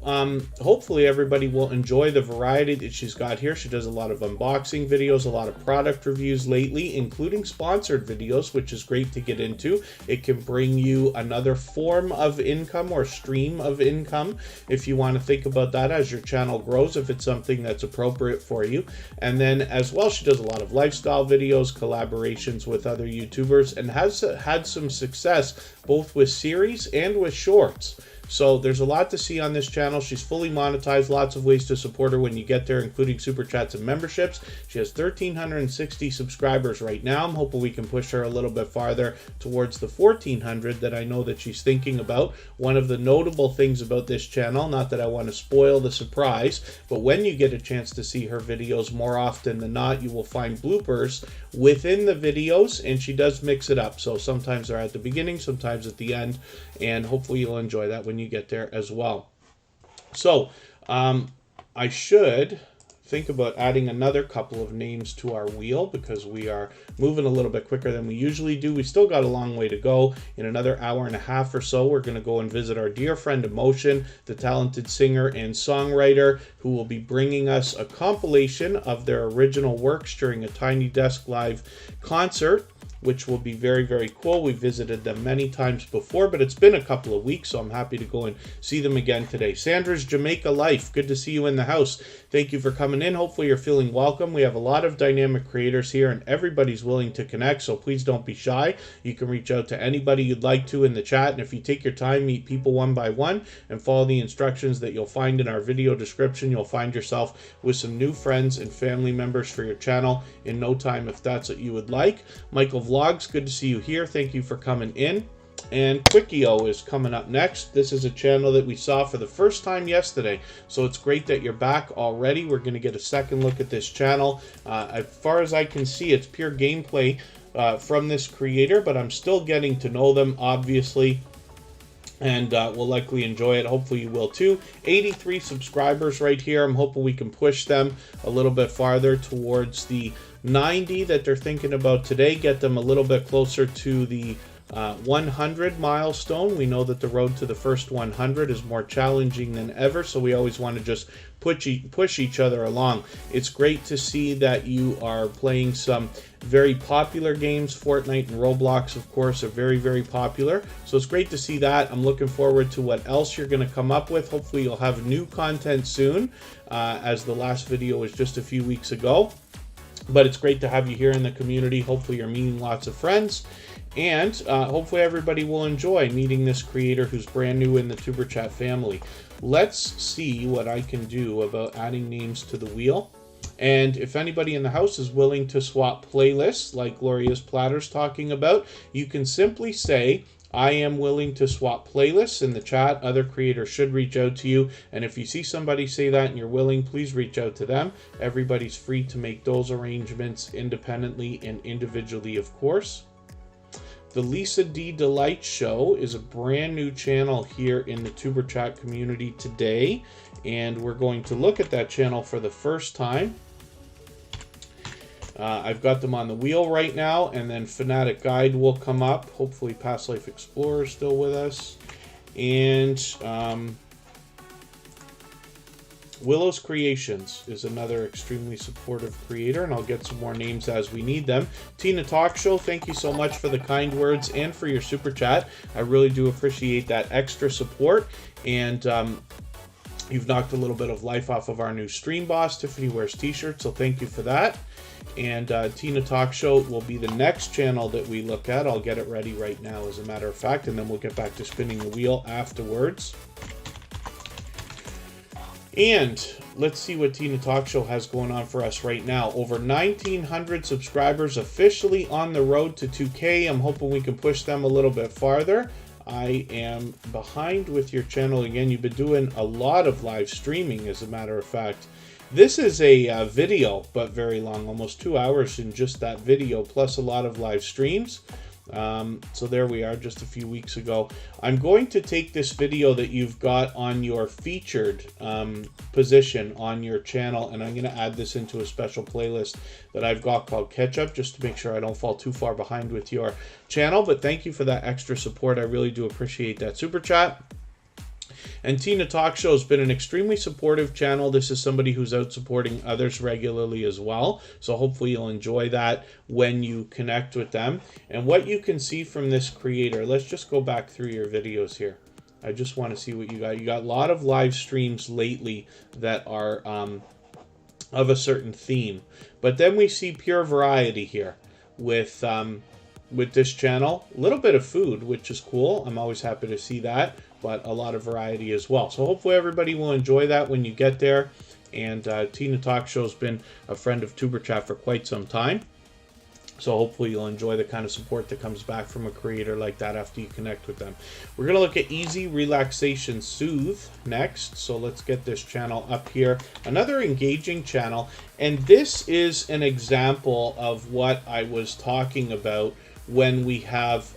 hopefully everybody will enjoy the variety that she's got here. She does a lot of unboxing videos, a lot of product reviews lately, including sponsored videos, which is great to get into. It can bring you another form of income or stream of income if you want to think about that as your channel grows, if it's something that's appropriate for you. And then as well, she does a lot of lifestyle videos, collaborations with other YouTubers, and has had some success both with series and with shorts. So there's a lot to see on this channel. She's fully monetized, lots of ways to support her when you get there, including super chats and memberships. She has 1,360 subscribers right now. I'm hoping we can push her a little bit farther towards the 1,400 that I know that she's thinking about. One of the notable things about this channel, not that I want to spoil the surprise, but when you get a chance to see her videos, more often than not, you will find bloopers within the videos, and she does mix it up. So sometimes they're at the beginning, sometimes at the end, and hopefully you'll enjoy that when you get there as well. So I should think about adding another couple of names to our wheel because we are moving a little bit quicker than we usually do. We still got a long way to go. In another hour and a half or so, we're going to go and visit our dear friend Emotion, the talented singer and songwriter, who will be bringing us a compilation of their original works during a Tiny Desk Live concert, which will be very, very cool. We visited them many times before, but it's been a couple of weeks, so I'm happy to go and see them again today. Sandra's Jamaica Life, good to see you in the house. Thank you for coming in. Hopefully you're feeling welcome. We have a lot of dynamic creators here, and everybody's willing to connect, so please don't be shy. You can reach out to anybody you'd like to in the chat, and if you take your time, meet people one by one, and follow the instructions that you'll find in our video description, you'll find yourself with some new friends and family members for your channel in no time if that's what you would like. Michael Vlogs, good to see you here. Thank you for coming in. And Quickio is coming up next. This is a channel that we saw for the first time yesterday, so it's great that you're back already. We're going to get a second look at this channel. As far as I can see, it's pure gameplay from this creator, but I'm still getting to know them, obviously, and we'll likely enjoy it. Hopefully you will too. 83 subscribers right here. I'm hoping we can push them a little bit farther towards the 90 that they're thinking about today, get them a little bit closer to the 100 milestone. We know that the road to the first 100 is more challenging than ever, so we always want to just push each other along. It's great to see that you are playing some very popular games. Fortnite and Roblox, of course, are very, very popular, so it's great to see that. I'm looking forward to what else you're going to come up with. Hopefully you'll have new content soon, as the last video was just a few weeks ago. But it's great to have you here in the community. Hopefully you're meeting lots of friends. And hopefully everybody will enjoy meeting this creator who's brand new in the Superchat family. Let's see what I can do about adding names to the wheel. And if anybody in the house is willing to swap playlists like Gloria's Platter's talking about, you can simply say, I am willing to swap playlists in the chat. Other creators should reach out to you. And if you see somebody say that and you're willing, please reach out to them. Everybody's free to make those arrangements independently and individually, of course. The Lisa D. Delight Show is a brand new channel here in the Superchat community today, and we're going to look at that channel for the first time. I've got them on the wheel right now, and then Fanatic Guide will come up. Hopefully Past Life Explorer is still with us. And Willow's Creations is another extremely supportive creator, and I'll get some more names as we need them. Tina Talk Show, thank you so much for the kind words and for your super chat. I really do appreciate that extra support, and you've knocked a little bit of life off of our new stream boss. Tiffany wears t-shirts, so thank you for that. And Tina Talk Show will be the next channel that we look at. I'll get it ready right now, as a matter of fact, and then we'll get back to spinning the wheel afterwards. And let's see what Tina Talk Show has going on for us right now. Over 1,900 subscribers officially on the road to 2K. I'm hoping we can push them a little bit farther. I am behind with your channel again. You've been doing a lot of live streaming, as a matter of fact. This is a video, but very long, almost 2 hours in just that video, plus a lot of live streams. So there we are, just a few weeks ago. I'm going to take this video that you've got on your featured position on your channel, and I'm going to add this into a special playlist that I've got called Catch Up, just to make sure I don't fall too far behind with your channel. But thank you for that extra support. I really do appreciate that super chat. And Tina Talk Show has been an extremely supportive channel. This is somebody who's out supporting others regularly as well. So hopefully you'll enjoy that when you connect with them. And what you can see from this creator, let's just go back through your videos here. I just want to see what you got. You got a lot of live streams lately that are of a certain theme. But then we see pure variety here with this channel. A little bit of food, which is cool. I'm always happy to see that, but a lot of variety as well. So hopefully everybody will enjoy that when you get there. And Tina Talk Show has been a friend of Superchat for quite some time. So hopefully you'll enjoy the kind of support that comes back from a creator like that after you connect with them. We're going to look at Easy Relaxation Soothe next. So let's get this channel up here. Another engaging channel. And this is an example of what I was talking about when we have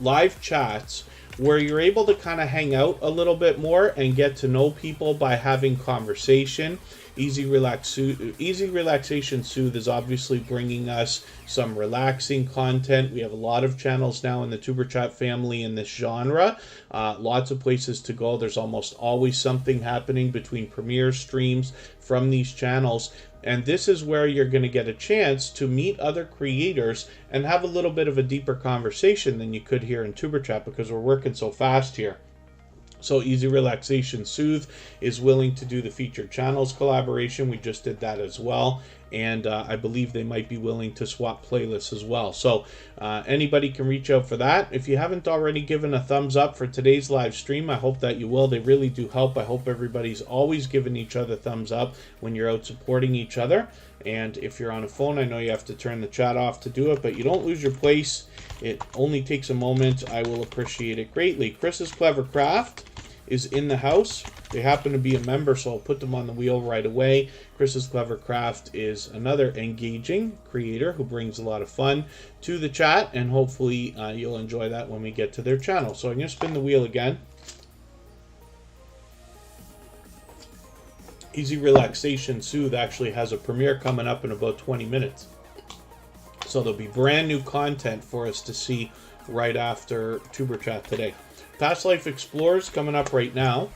live chats where you're able to kind of hang out a little bit more and get to know people by having conversation. Easy Relaxation Soothe is obviously bringing us some relaxing content. We have a lot of channels now in the Superchat family in this genre. Lots of places to go. There's almost always something happening between premiere streams from these channels. And this is where you're going to get a chance to meet other creators and have a little bit of a deeper conversation than you could here in Superchat, because we're working so fast here. So Easy Relaxation Soothe is willing to do the featured channels collaboration. We just did that as well. And I believe they might be willing to swap playlists as well. So anybody can reach out for that. If you haven't already given a thumbs up for today's live stream, I hope that you will. They really do help. I hope everybody's always giving each other thumbs up when you're out supporting each other. And if you're on a phone, I know you have to turn the chat off to do it, but you don't lose your place. It only takes a moment. I will appreciate it greatly. Chris's Clever Craft is in the house. They happen to be a member, so I'll put them on the wheel right away. Chris's Clever Craft is another engaging creator who brings a lot of fun to the chat, and hopefully you'll enjoy that when we get to their channel. So I'm going to spin the wheel again. Easy Relaxation Soothe actually has a premiere coming up in about 20 minutes. So there'll be brand new content for us to see right after Tuber Chat today. Past Life Explorers coming up right now.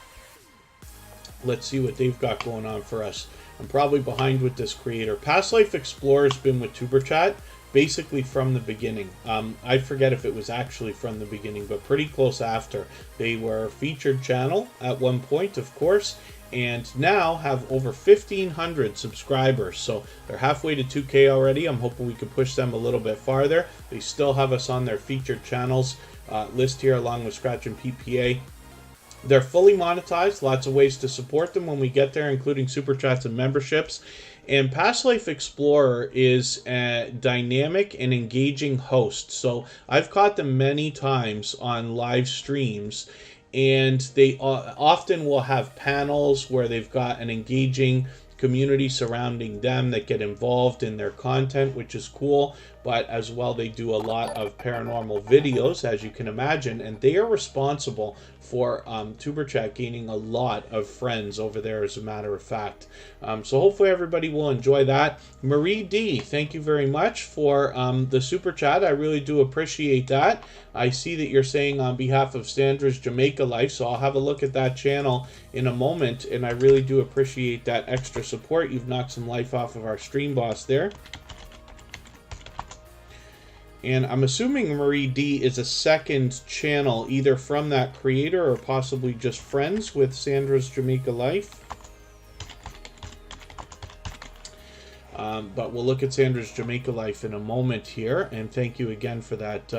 Let's see what they've got going on for us. I'm probably behind with this creator. Past Life Explorer's been with Tuber Chat basically from the beginning. I forget if it was actually from the beginning, but pretty close after. They were a featured channel at one point, of course, and now have over 1,500 subscribers. So they're halfway to 2K already. I'm hoping we can push them a little bit farther. They still have us on their featured channels list here along with Scratch and PPA. They're fully monetized. Lots of ways to support them when we get there, including super chats and memberships. And Past Life Explorer is a dynamic and engaging host. So I've caught them many times on live streams, and they often will have panels where they've got an engaging community surrounding them that get involved in their content, which is cool. But as well, they do a lot of paranormal videos, as you can imagine, and they are responsible for Tuber Chat gaining a lot of friends over there, as a matter of fact. So hopefully everybody will enjoy that. Marie D, thank you very much for the Super Chat. I really do appreciate that. I see that you're saying on behalf of Sandra's Jamaica Life, so I'll have a look at that channel in a moment, and I really do appreciate that extra support. You've knocked some life off of our stream boss there. And I'm assuming Marie D is a second channel, either from that creator or possibly just friends with Sandra's Jamaica Life. But we'll look at Sandra's Jamaica Life in a moment here. And thank you again for that,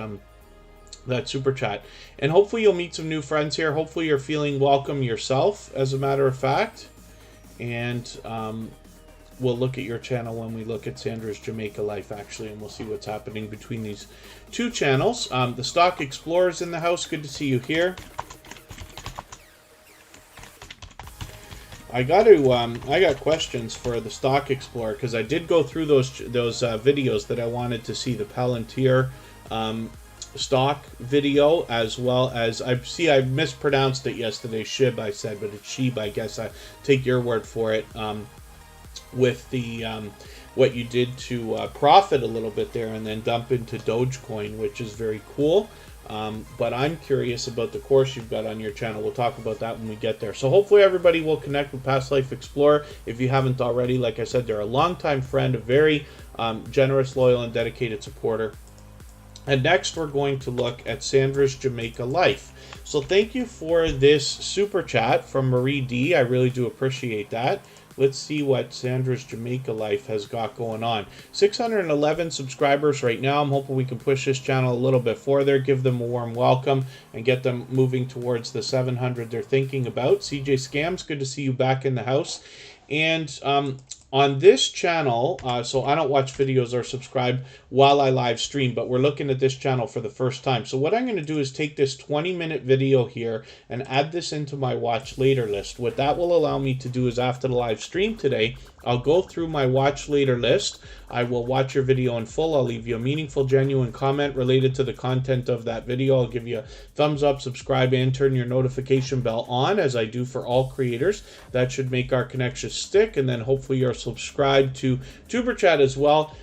that super chat. And hopefully you'll meet some new friends here. Hopefully you're feeling welcome yourself, as a matter of fact. And we'll look at your channel when we look at Sandra's Jamaica Life, actually, and we'll see what's happening between these two channels. The Stock Explorer's in the house. Good to see you here. I got questions for the Stock Explorer, because I did go through those videos that I wanted to see, the Palantir stock video, as well as I mispronounced it yesterday. Shib, I said, but it's Sheeb, I guess. I take your word for it. With the what you did to profit a little bit there and then dump into Dogecoin, which is very cool. But I'm curious about the course you've got on your channel. We'll talk about that when we get there. So hopefully everybody will connect with Past Life Explorer if you haven't already. Like I said, they're a longtime friend, a very generous, loyal, and dedicated supporter. And next we're going to look at Sandra's Jamaica Life. So thank you for this super chat from Marie D. I really do appreciate that. Let's see what Sandra's Jamaica Life has got going on. 611 subscribers right now. I'm hoping we can push this channel a little bit further, give them a warm welcome, and get them moving towards the 700 they're thinking about. CJ Scams, good to see you back in the house. And on this channel, so I don't watch videos or subscribe while I live stream, but we're looking at this channel for the first time. So what I'm going to do is take this 20-minute video here and add this into my watch later list. What that will allow me to do is, after the live stream today, I'll go through my watch later list. I will watch your video in full. I'll leave you a meaningful, genuine comment related to the content of that video. I'll give you a thumbs up, subscribe, and turn your notification bell on, as I do for all creators. That should make our connection stick, and then hopefully you're subscribed to Tuber Chat as well,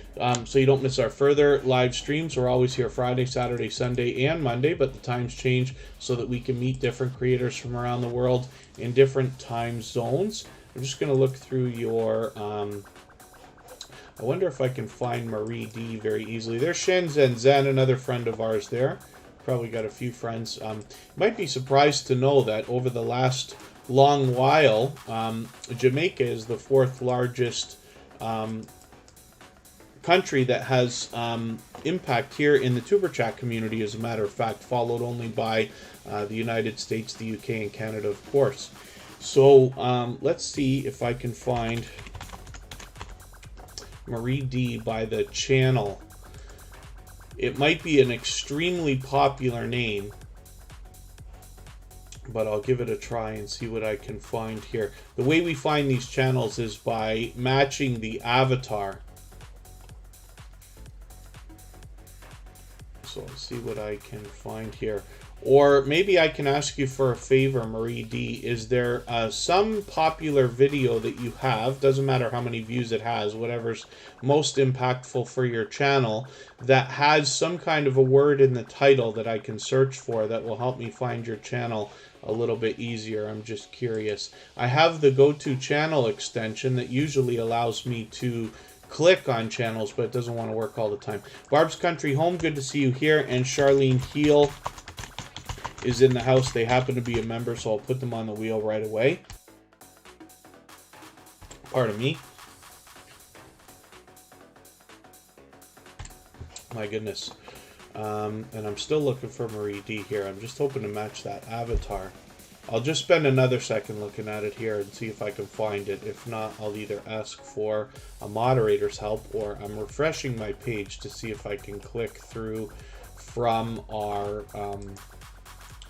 so you don't miss our further live streams. We're always here Friday, Saturday, Sunday, and Monday, but the times change so that we can meet different creators from around the world in different time zones. I'm just going to look through your, I wonder if I can find Marie D very easily. There's Shenzhen Zen, another friend of ours there. Probably got a few friends. You might be surprised to know that over the last long while, Jamaica is the fourth largest country that has impact here in the Tuber Chat community, as a matter of fact, followed only by the United States, the UK, and Canada, of course. So let's see if I can find Marie D by the channel. It might be an extremely popular name, but I'll give it a try and see what I can find here. The way we find these channels is by matching the avatar. So I'll see what I can find here. Or maybe I can ask you for a favor, Marie D. Is there some popular video that you have, doesn't matter how many views it has, whatever's most impactful for your channel, that has some kind of a word in the title that I can search for that will help me find your channel a little bit easier? I'm just curious. I have the Go To Channel extension that usually allows me to click on channels, but it doesn't want to work all the time. Barb's Country Home, good to see you here. And Charlene Heel is in the house. They happen to be a member, so I'll put them on the wheel right away. Pardon me. My goodness. And I'm still looking for Marie D here. I'm just hoping to match that avatar. I'll just spend another second looking at it here and see if I can find it. If not, I'll either ask for a moderator's help, or I'm refreshing my page to see if I can click through from our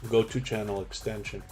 Go To Channel extension.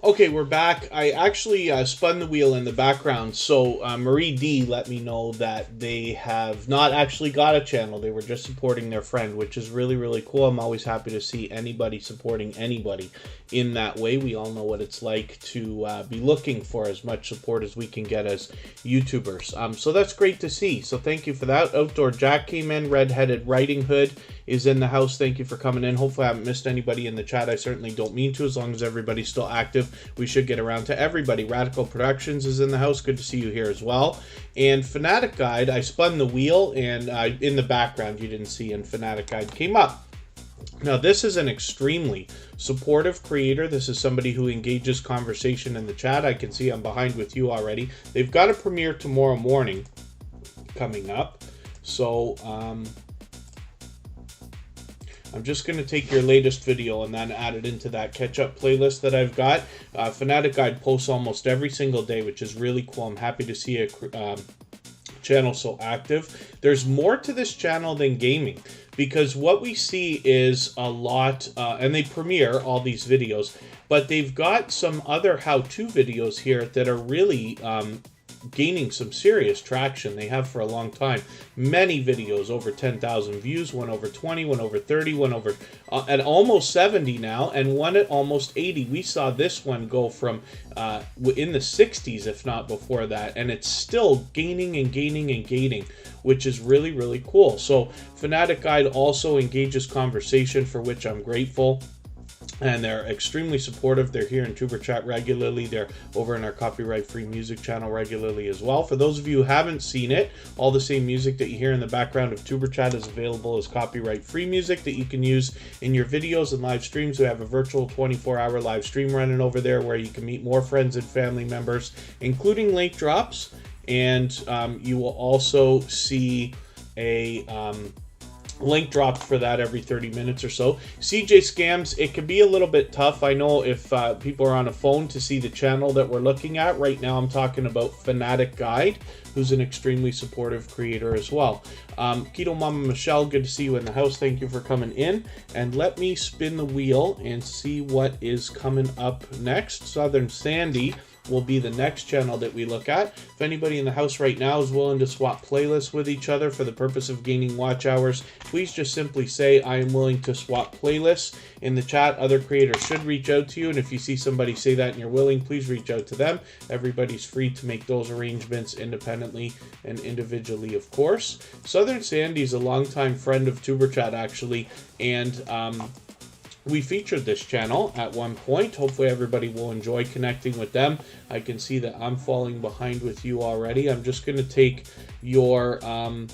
Okay, we're back. I actually spun the wheel in the background, so Marie D let me know that they have not actually got a channel. They were just supporting their friend, which is really, really cool. I'm always happy to see anybody supporting anybody in that way. We all know what it's like to be looking for as much support as we can get as YouTubers. So that's great to see. So thank you for that. Outdoor Jack came in. Red-Headed Riding Hood is in the house. Thank you for coming in. Hopefully I haven't missed anybody in the chat. I certainly don't mean to. As long as everybody's still active, we should get around to everybody. Radical Productions is in the house. Good to see you here as well. And Fanatic Guide, I spun the wheel, and in the background you didn't see, and Fanatic Guide came up. Now, this is an extremely supportive creator. This is somebody who engages conversation in the chat. I can see I'm behind with you already. They've got a premiere tomorrow morning coming up. So, I'm just going to take your latest video and then add it into that catch-up playlist that I've got. Fanatic Guide posts almost every single day, which is really cool. I'm happy to see a channel so active. There's more to this channel than gaming, because what we see is a lot, and they premiere all these videos, but they've got some other how-to videos here that are really gaining some serious traction. They have for a long time. Many videos over 10,000 views, one over 20, one over 30, one over at almost 70 now, and one at almost 80. We saw this one go from in the 60s, if not before that, and it's still gaining and gaining and gaining, which is really, really cool. So Fanatic Guide also engages conversation, for which I'm grateful. And they're extremely supportive. They're here in Tuber Chat regularly. They're over in our copyright-free music channel regularly as well. For those of you who haven't seen it, all the same music that you hear in the background of Tuber Chat is available as copyright-free music that you can use in your videos and live streams. We have a virtual 24-hour live stream running over there where you can meet more friends and family members, including link drops. And you will also see a link dropped for that every 30 minutes or so. CJ Scams, it can be a little bit tough. I know if people are on a phone to see the channel that we're looking at. Right now I'm talking about Fanatic Guide, who's an extremely supportive creator as well. Keto Mama Michelle, good to see you in the house. Thank you for coming in. And let me spin the wheel and see what is coming up next. Southern Sandy will be the next channel that we look at. If anybody in the house right now is willing to swap playlists with each other for the purpose of gaining watch hours, please just simply say, I am willing to swap playlists in the chat. Other creators should reach out to you, and if you see somebody say that and you're willing, please reach out to them. Everybody's free to make those arrangements independently and individually, of course. Southern Sandy's a longtime friend of Tuber Chat, actually, and we featured this channel at one point. Hopefully everybody will enjoy connecting with them. I can see that I'm falling behind with you already. I'm just going to take your, I'll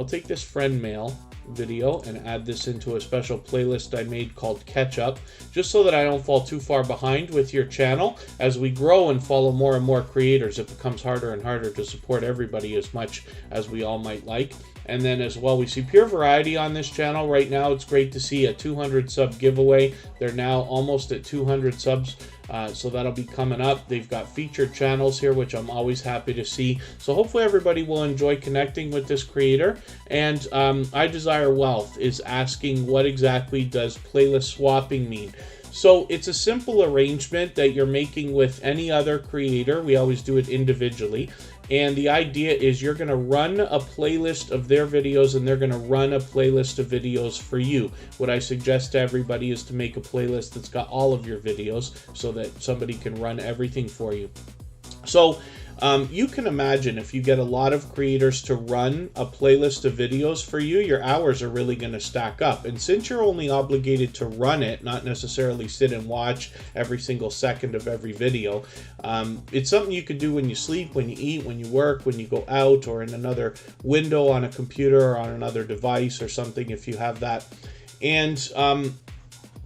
take this friend mail video and add this into a special playlist I made called Catch Up, just so that I don't fall too far behind with your channel. As we grow and follow more and more creators, it becomes harder and harder to support everybody as much as we all might like. And then as well, we see pure variety on this channel. Right now, it's great to see a 200 sub giveaway. They're now almost at 200 subs, so that'll be coming up. They've got featured channels here, which I'm always happy to see. So hopefully everybody will enjoy connecting with this creator. And I Desire Wealth is asking, what exactly does playlist swapping mean? So it's a simple arrangement that you're making with any other creator. We always do it individually. And the idea is you're going to run a playlist of their videos and they're going to run a playlist of videos for you. What I suggest to everybody is to make a playlist that's got all of your videos so that somebody can run everything for you. So you can imagine if you get a lot of creators to run a playlist of videos for you, your hours are really going to stack up. And since you're only obligated to run it, not necessarily sit and watch every single second of every video, it's something you can do when you sleep, when you eat, when you work, when you go out, or in another window on a computer or on another device or something if you have that. And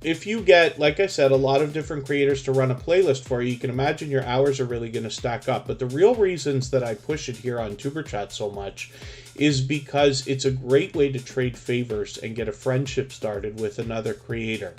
if you get, like I said, a lot of different creators to run a playlist for you, you can imagine your hours are really going to stack up. But the real reasons that I push it here on Tuber Chat so much is because it's a great way to trade favors and get a friendship started with another creator.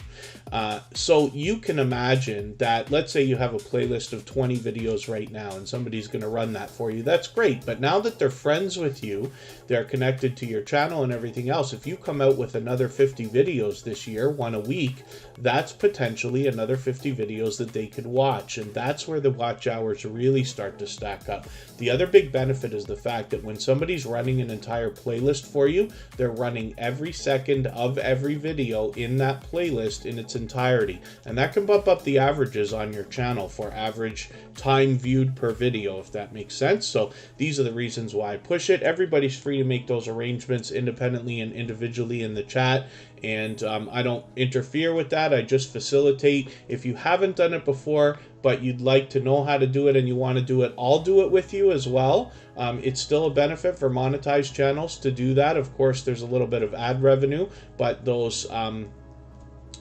So you can imagine that, let's say you have a playlist of 20 videos right now and somebody's going to run that for you. That's great. But now that they're friends with you, they're connected to your channel and everything else, if you come out with another 50 videos this year, one a week, that's potentially another 50 videos that they could watch. And that's where the watch hours really start to stack up. The other big benefit is the fact that when somebody's running an entire playlist for you, they're running every second of every video in that playlist in its entirety. And that can bump up the averages on your channel for average time viewed per video, if that makes sense. So these are the reasons why I push it. Everybody's free to make those arrangements independently and individually in the chat. And I don't interfere with that. I just facilitate. If you haven't done it before, but you'd like to know how to do it and you want to do it, I'll do it with you as well. It's still a benefit for monetized channels to do that. Of course, there's a little bit of ad revenue, but those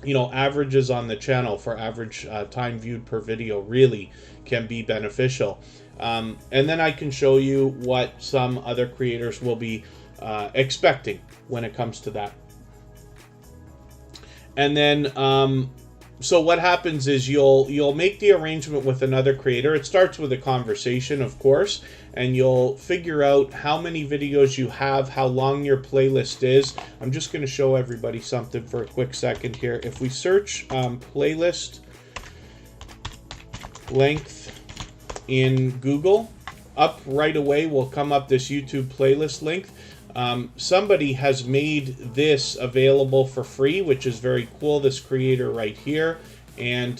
averages on the channel for average time viewed per video really can be beneficial. And then I can show you what some other creators will be expecting when it comes to that. And then, so what happens is you'll make the arrangement with another creator. It starts with a conversation, of course, and you'll figure out how many videos you have, how long your playlist is. I'm just going to show everybody something for a quick second here. If we search playlist length in Google, up right away will come up this YouTube playlist length. Somebody has made this available for free, which is very cool, this creator right here, and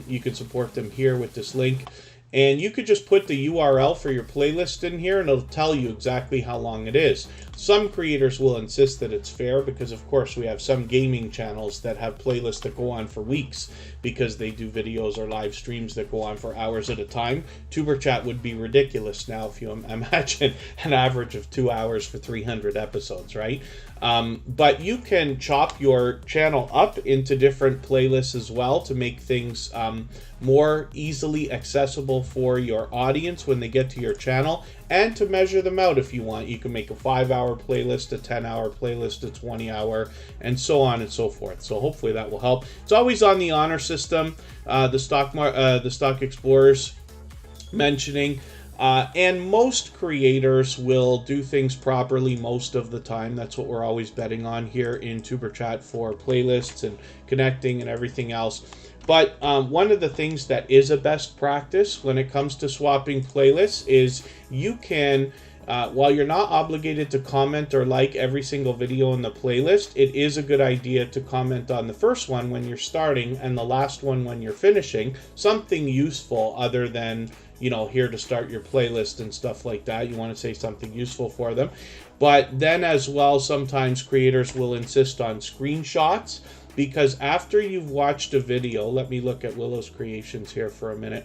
you can support them here with this link. And you could just put the URL for your playlist in here and it'll tell you exactly how long it is. Some creators will insist that it's fair because, of course, we have some gaming channels that have playlists that go on for weeks because they do videos or live streams that go on for hours at a time. Superchat would be ridiculous now if you imagine an average of 2 hours for 300 episodes, right? But you can chop your channel up into different playlists as well to make things more easily accessible for your audience when they get to your channel, and to measure them out if you want. You can make a 5-hour playlist, a 10-hour playlist, a 20-hour, and so on and so forth. So hopefully that will help. It's always on the honor system, the Stock Explorers mentioning. And most creators will do things properly most of the time. That's what we're always betting on here in Superchat for playlists and connecting and everything else. But one of the things that is a best practice when it comes to swapping playlists is you can, while you're not obligated to comment or like every single video in the playlist, it is a good idea to comment on the first one when you're starting and the last one when you're finishing. Something useful other than, here to start your playlist and stuff like that. You want to say something useful for them. But then as well, sometimes creators will insist on screenshots, because after you've watched a video, let me look at Willow's Creations here for a minute.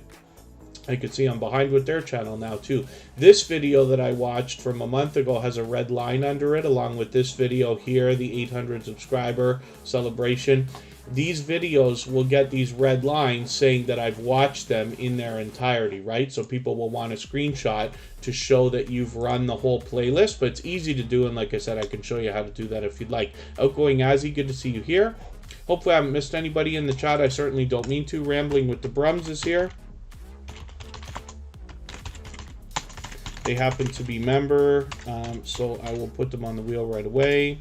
I can see I'm behind with their channel now too. This video that I watched from a month ago has a red line under it, along with this video here, the 800 subscriber celebration. These videos will get these red lines saying that I've watched them in their entirety, right? So people will want a screenshot to show that you've run the whole playlist, but it's easy to do. And like I said, I can show you how to do that if you'd like. Outgoing Azzy, good to see you here. Hopefully I haven't missed anybody in the chat. I certainly don't mean to. Rambling with the Brums is here. They happen to be member, so I will put them on the wheel right away.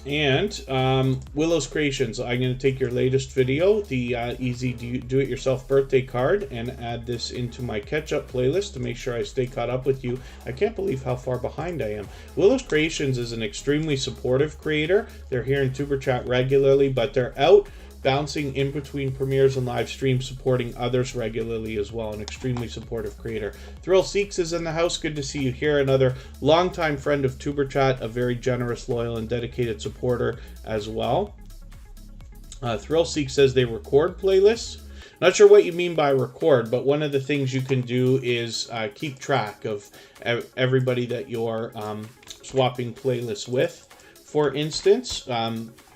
And Willow's Creations, I'm going to take your latest video, the easy do-it-yourself birthday card, and add this into my catch-up playlist to make sure I stay caught up with you. I can't believe how far behind I am. Willow's Creations is an extremely supportive creator. They're here in Superchat regularly, but they're out bouncing in between premieres and live streams, supporting others regularly as well. An extremely supportive creator. Thrill Seeks is in the house. Good to see you here. Another longtime friend of Tuberchat, a very generous, loyal, and dedicated supporter as well. Thrill Seeks says they record playlists. Not sure what you mean by record, but one of the things you can do is keep track of everybody that you're swapping playlists with, for instance.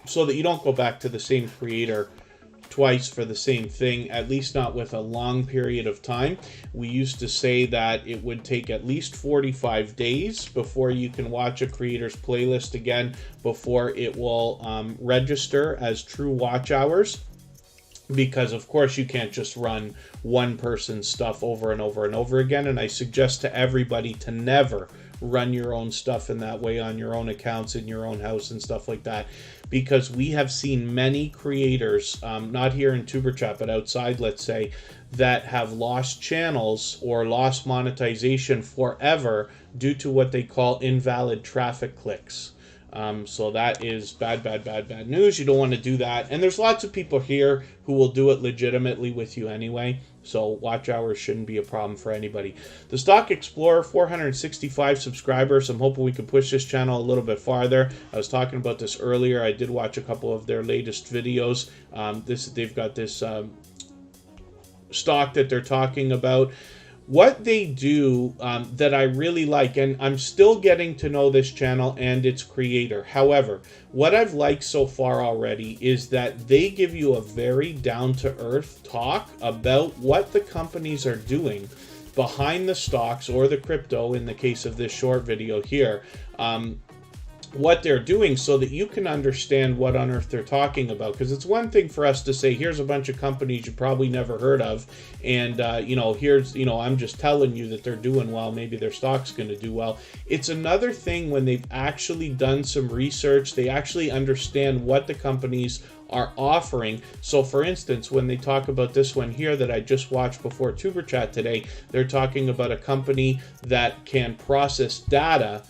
So that you don't go back to the same creator twice for the same thing, at least not with a long period of time. We used to say that it would take at least 45 days before you can watch a creator's playlist again, before it will register as true watch hours. Because of course you can't just run one person's stuff over and over and over again, and I suggest to everybody to never run your own stuff in that way on your own accounts in your own house and stuff like that, because we have seen many creators, not here in Tuber Chat but outside, let's say, that have lost channels or lost monetization forever due to what they call invalid traffic clicks. So that is bad news. You don't want to do that. And there's lots of people here who will do it legitimately with you anyway. So watch hours shouldn't be a problem for anybody. The Stock Explorer, 465 subscribers. I'm hoping we can push this channel a little bit farther. I was talking about this earlier. I did watch a couple of their latest videos. They've got this stock that they're talking about. What they do that I really like, and I'm still getting to know this channel and its creator. However, what I've liked so far already is that they give you a very down-to-earth talk about what the companies are doing behind the stocks or the crypto, in the case of this short video here. What they're doing, so that you can understand what on earth they're talking about. Because it's one thing for us to say, here's a bunch of companies you probably never heard of, and here's, I'm just telling you that they're doing well, maybe their stock's going to do well. It's another thing when they've actually done some research, they actually understand what the companies are offering. So for instance, when they talk about this one here that I just watched before Tuber Chat today, they're talking about a company that can process data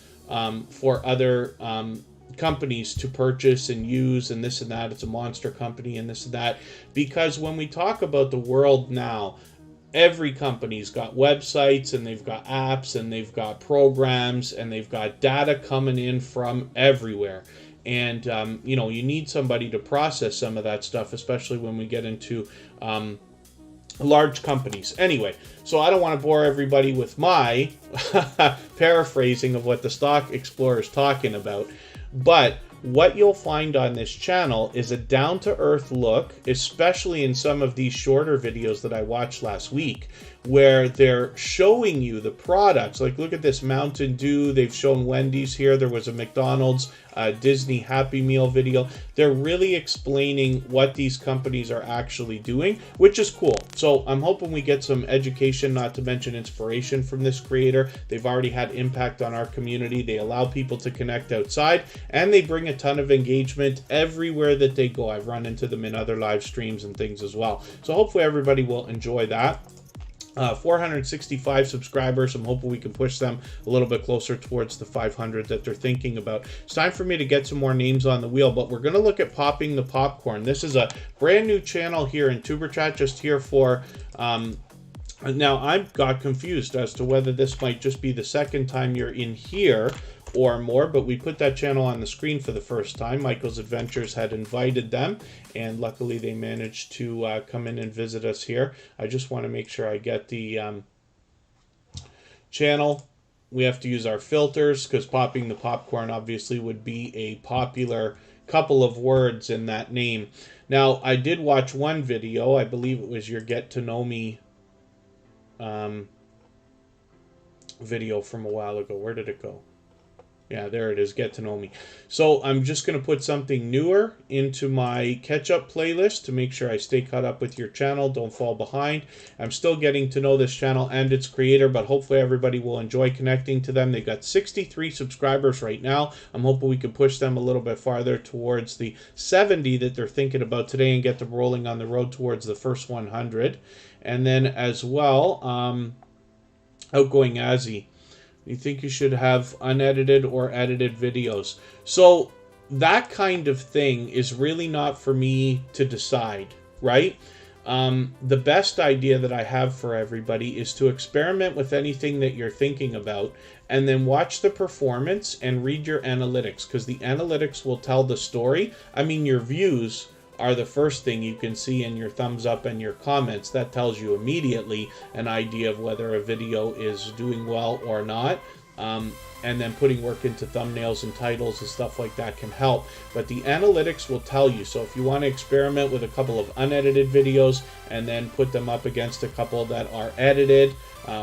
for other companies to purchase and use, and this and that. It's a monster company and this and that. Because when we talk about the world now, every company's got websites and they've got apps and they've got programs and they've got data coming in from everywhere. And, you need somebody to process some of that stuff, especially when we get into large companies. Anyway, so I don't want to bore everybody with my paraphrasing of what the Stock Explorer is talking about, but what you'll find on this channel is a down-to-earth look, especially in some of these shorter videos that I watched last week, where they're showing you the products. Like, look at this Mountain Dew. They've shown Wendy's here. There was a McDonald's, Disney Happy Meal video. They're really explaining what these companies are actually doing, which is cool. So I'm hoping we get some education, not to mention inspiration, from this creator. They've already had impact on our community. They allow people to connect outside, and they bring a ton of engagement everywhere that they go. I've run into them in other live streams and things as well. So hopefully everybody will enjoy that. 465 subscribers. I'm hoping we can push them a little bit closer towards the 500 that they're thinking about. It's time for me to get some more names on the wheel, but we're going to look at Popping the Popcorn. This is a brand new channel here in Tuber Chat, just here for... now, I got confused as to whether this might just be the second time you're in here or more, but we put that channel on the screen for the first time. Michael's Adventures had invited them, and luckily they managed to come in and visit us here. I just want to make sure I get the channel. We have to use our filters, because Popping the Popcorn obviously would be a popular couple of words in that name. Now, I did watch one video. I believe it was your Get to Know Me video from a while ago. Where did it go? Yeah, there it is, Get to Know Me. So I'm just going to put something newer into my catch-up playlist to make sure I stay caught up with your channel, don't fall behind. I'm still getting to know this channel and its creator, but hopefully everybody will enjoy connecting to them. They've got 63 subscribers right now. I'm hoping we can push them a little bit farther towards the 70 that they're thinking about today and get them rolling on the road towards the first 100. And then as well, Outgoing Azzy. You think you should have unedited or edited videos? So that kind of thing is really not for me to decide, right? The best idea that I have for everybody is to experiment with anything that you're thinking about, and then watch the performance and read your analytics, because the analytics will tell the story. I mean, your views are the first thing you can see in your thumbs up and your comments. That tells you immediately an idea of whether a video is doing well or not. and then putting work into thumbnails and titles and stuff like that can help. But the analytics will tell you. So if you want to experiment with a couple of unedited videos and then put them up against a couple that are edited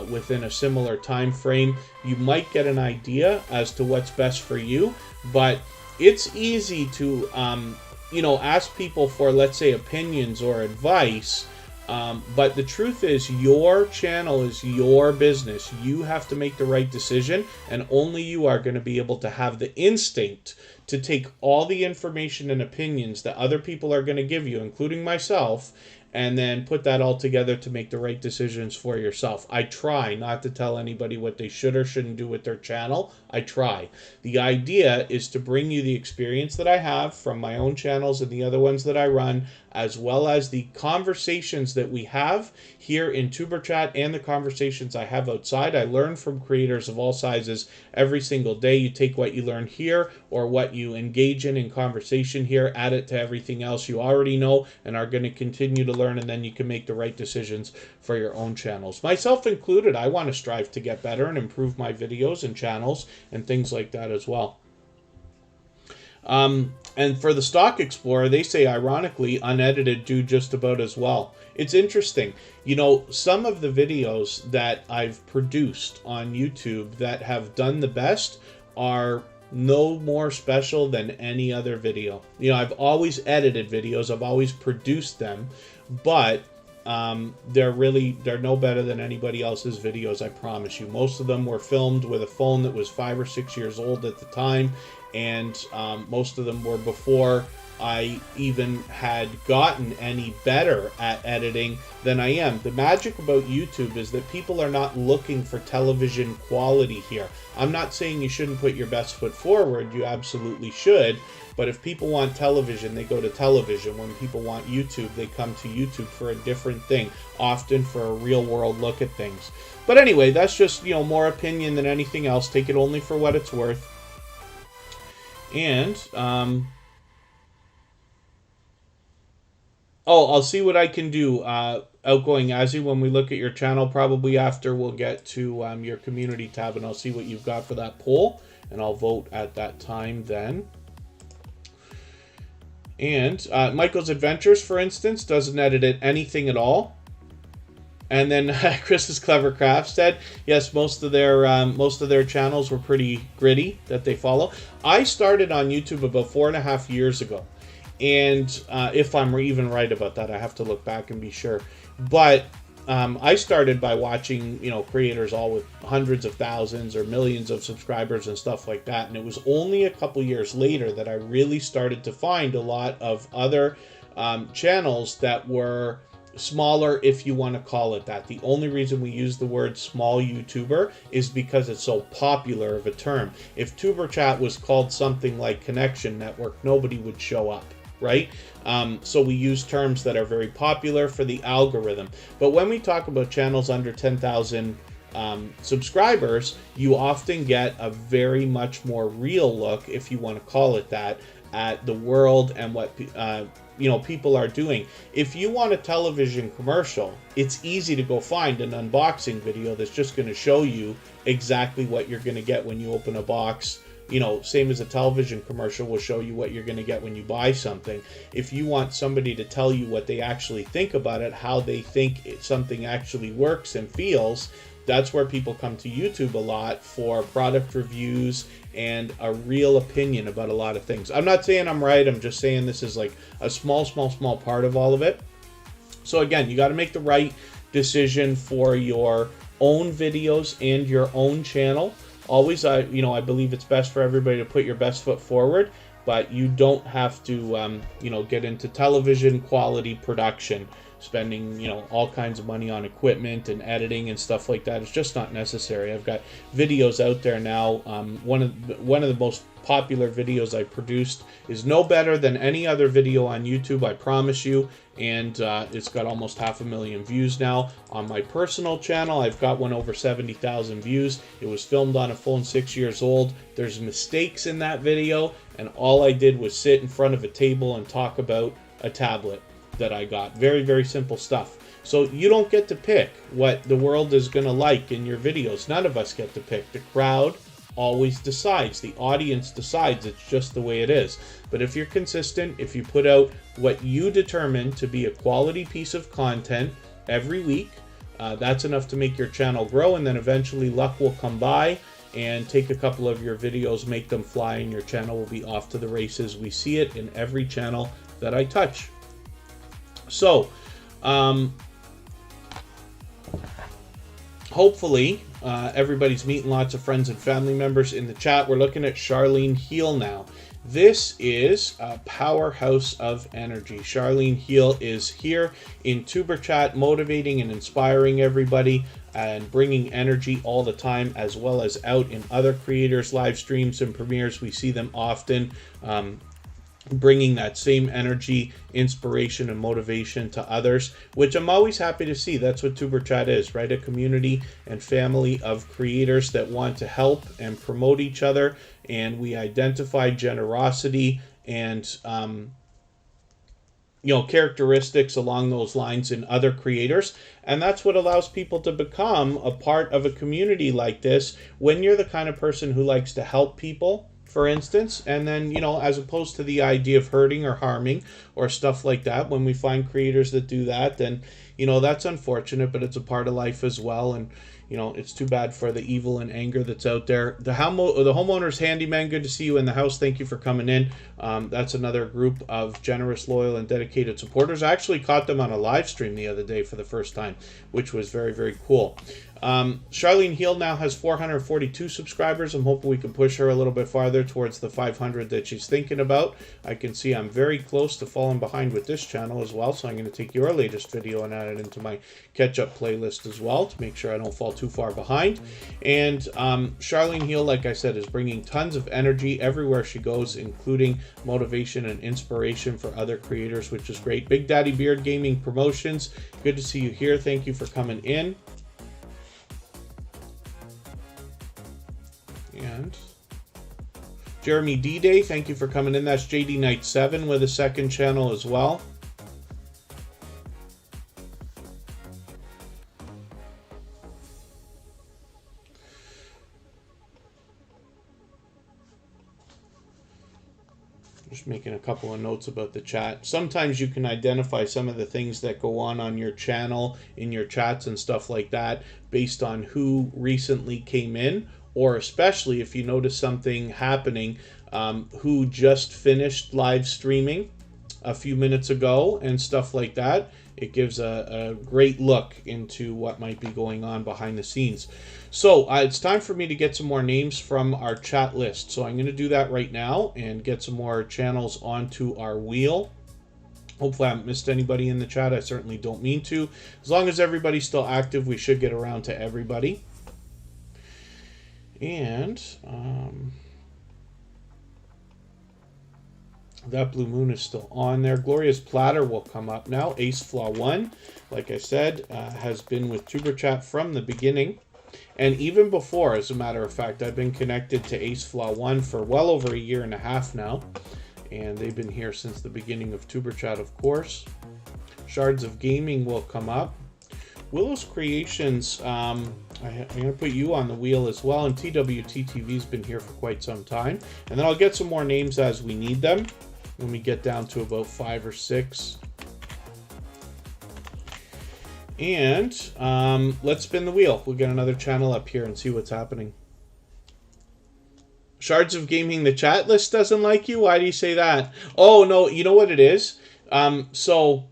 within a similar time frame, you might get an idea as to what's best for you. But it's easy to ask people for, let's say, opinions or advice. But the truth is, your channel is your business. You have to make the right decision, and only you are going to be able to have the instinct to take all the information and opinions that other people are going to give you, including myself, and then put that all together to make the right decisions for yourself. I try not to tell anybody what they should or shouldn't do with their channel. I try. The idea is to bring you the experience that I have from my own channels and the other ones that I run, as well as the conversations that we have here in Superchat and the conversations I have outside. I learn from creators of all sizes every single day. You take what you learn here or what you engage in conversation here, add it to everything else you already know and are going to continue to learn, and then you can make the right decisions for your own channels. Myself included, I want to strive to get better and improve my videos and channels and things like that as well. And for the Stock Explorer, they say, ironically, unedited do just about as well. It's interesting. Some of the videos that I've produced on YouTube that have done the best are no more special than any other video. I've always edited videos. I've always produced them, but they're no better than anybody else's videos, I promise you. Most of them were filmed with a phone that was 5 or 6 years old at the time, and most of them were before I even had gotten any better at editing than I am. The magic about YouTube is that people are not looking for television quality here. I'm not saying you shouldn't put your best foot forward. You absolutely should. But if people want television, they go to television. When people want YouTube, they come to YouTube for a different thing, often for a real world look at things. But anyway, that's just, more opinion than anything else. Take it only for what it's worth. And, I'll see what I can do, Outgoing Azzy, when we look at your channel. Probably after we'll get to your community tab, and I'll see what you've got for that poll, and I'll vote at that time then. And Michael's Adventures, for instance, doesn't edit anything at all. And then Chris's Clever Craft said, yes, most of their channels were pretty gritty that they follow. I started on YouTube about 4.5 years ago. And if I'm even right about that, I have to look back and be sure. But I started by watching, creators all with hundreds of thousands or millions of subscribers and stuff like that. And it was only a couple years later that I really started to find a lot of other channels that were smaller, if you want to call it that. The only reason we use the word small YouTuber is because it's so popular of a term. If Tuberchat was called something like Connection Network, nobody would show up, right? So we use terms that are very popular for the algorithm. But when we talk about channels under 10,000 subscribers, you often get a very much more real look, if you want to call it that, at the world and what people are doing. If you want a television commercial, it's easy to go find an unboxing video that's just going to show you exactly what you're going to get when you open a box. Same as a television commercial will show you what you're going to get when you buy something. If you want somebody to tell you what they actually think about it, how they think something actually works and feels, that's where people come to YouTube a lot for product reviews and a real opinion about a lot of things. I'm not saying I'm right. I'm just saying this is like a small part of all of it. So again, you got to make the right decision for your own videos and your own channel. Always, I believe it's best for everybody to put your best foot forward, but you don't have to, get into television quality production, spending, all kinds of money on equipment and editing and stuff like that. It's just not necessary. I've got videos out there now. One of the most popular videos I produced is no better than any other video on YouTube, I promise you. And it's got almost 500,000 views now. On my personal channel, I've got one over 70,000 views. It was filmed on a phone 6 years old. There's mistakes in that video, and all I did was sit in front of a table and talk about a tablet that I got. Very, very simple stuff. So you don't get to pick what the world is going to like in your videos. None of us get to pick. The crowd always decides. The audience decides. It's just the way it is. But if you're consistent, if you put out what you determine to be a quality piece of content every week, that's enough to make your channel grow, and then eventually luck will come by and take a couple of your videos, make them fly, and your channel will be off to the races. We see it in every channel that I touch. So, hopefully, everybody's meeting lots of friends and family members in the chat. We're looking at Charlene Heal now. This is a powerhouse of energy. Charlene Heal is here in Superchat, motivating and inspiring everybody and bringing energy all the time, as well as out in other creators' live streams and premieres. We see them often bringing that same energy, inspiration, and motivation to others, which I'm always happy to see. That's what Superchat is, right? A community and family of creators that want to help and promote each other, and we identify generosity and characteristics along those lines in other creators, and that's what allows people to become a part of a community like this. When you're the kind of person who likes to help people, for instance, and then, as opposed to the idea of hurting or harming or stuff like that, when we find creators that do that, then, that's unfortunate, but it's a part of life as well. And, it's too bad for the evil and anger that's out there. The homeowner's handyman, good to see you in the house. Thank you for coming in. That's another group of generous, loyal, and dedicated supporters. I actually caught them on a live stream the other day for the first time, which was very, very cool. Charlene Heal now has 442 subscribers. I'm hoping we can push her a little bit farther towards the 500 that she's thinking about. I can see I'm very close to falling behind with this channel as well, so I'm going to take your latest video and add it into my catch-up playlist as well to make sure I don't fall too far behind. And Charlene Heal, like I said, is bringing tons of energy everywhere she goes, including motivation and inspiration for other creators, which is great. Big Daddy Beard Gaming Promotions, good to see you here. Thank you for coming in. And Jeremy D-Day, thank you for coming in. That's JD Knight 7 with a second channel as well. Just making a couple of notes about the chat. Sometimes you can identify some of the things that go on your channel, in your chats and stuff like that, based on who recently came in, or especially if you notice something happening, who just finished live streaming a few minutes ago and stuff like that. It gives a great look into what might be going on behind the scenes. So it's time for me to get some more names from our chat list. So I'm going to do that right now and get some more channels onto our wheel. Hopefully I haven't missed anybody in the chat. I certainly don't mean to. As long as everybody's still active, we should get around to everybody. And that blue moon is still on there. Gloria's Platter will come up now. Ace Flaw 1, like I said, has been with Superchat from the beginning. And even before, as a matter of fact, I've been connected to Ace Flaw 1 for well over a year and a half now. And they've been here since the beginning of Superchat, of course. Shards of Gaming will come up. Willow's Creations, I'm going to put you on the wheel as well. And TWTTV's been here for quite some time. And then I'll get some more names as we need them when we get down to about 5 or 6. And let's spin the wheel. We'll get another channel up here and see what's happening. Shards of Gaming, the chat list doesn't like you? Why do you say that? Oh, no, you know what it is? So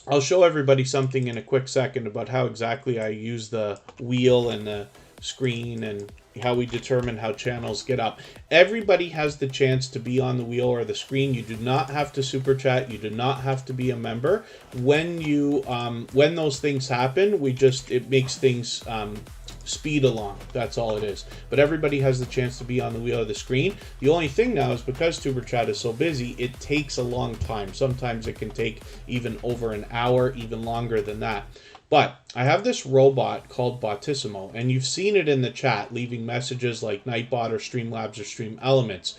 I'll show everybody something in a quick second about how exactly I use the wheel and the screen and how we determine how channels get up. Everybody has the chance to be on the wheel or the screen. You do not have to super chat. You do not have to be a member. When you when those things happen, it makes things speed along. That's all it is. But everybody has the chance to be on the wheel or the screen. The only thing now is because Superchat is so busy, it takes a long time. Sometimes it can take even over an hour, even longer than that. But I have this robot called Botissimo, and you've seen it in the chat, leaving messages like Nightbot or Streamlabs or Stream Elements.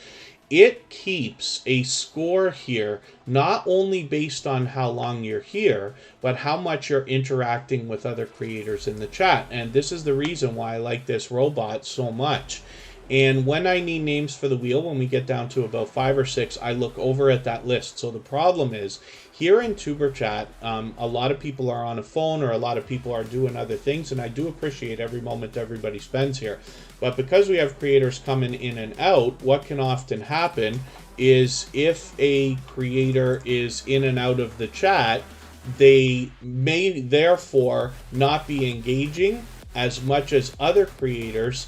it keeps a score here, not only based on how long you're here, but how much you're interacting with other creators in the chat. And this is the reason why I like this robot so much. And when I need names for the wheel, when we get down to about 5 or 6, I look over at that list. So the problem is, here in Superchat, a lot of people are on a phone, or a lot of people are doing other things, and I do appreciate every moment everybody spends here. But because we have creators coming in and out, what can often happen is if a creator is in and out of the chat, they may therefore not be engaging as much as other creators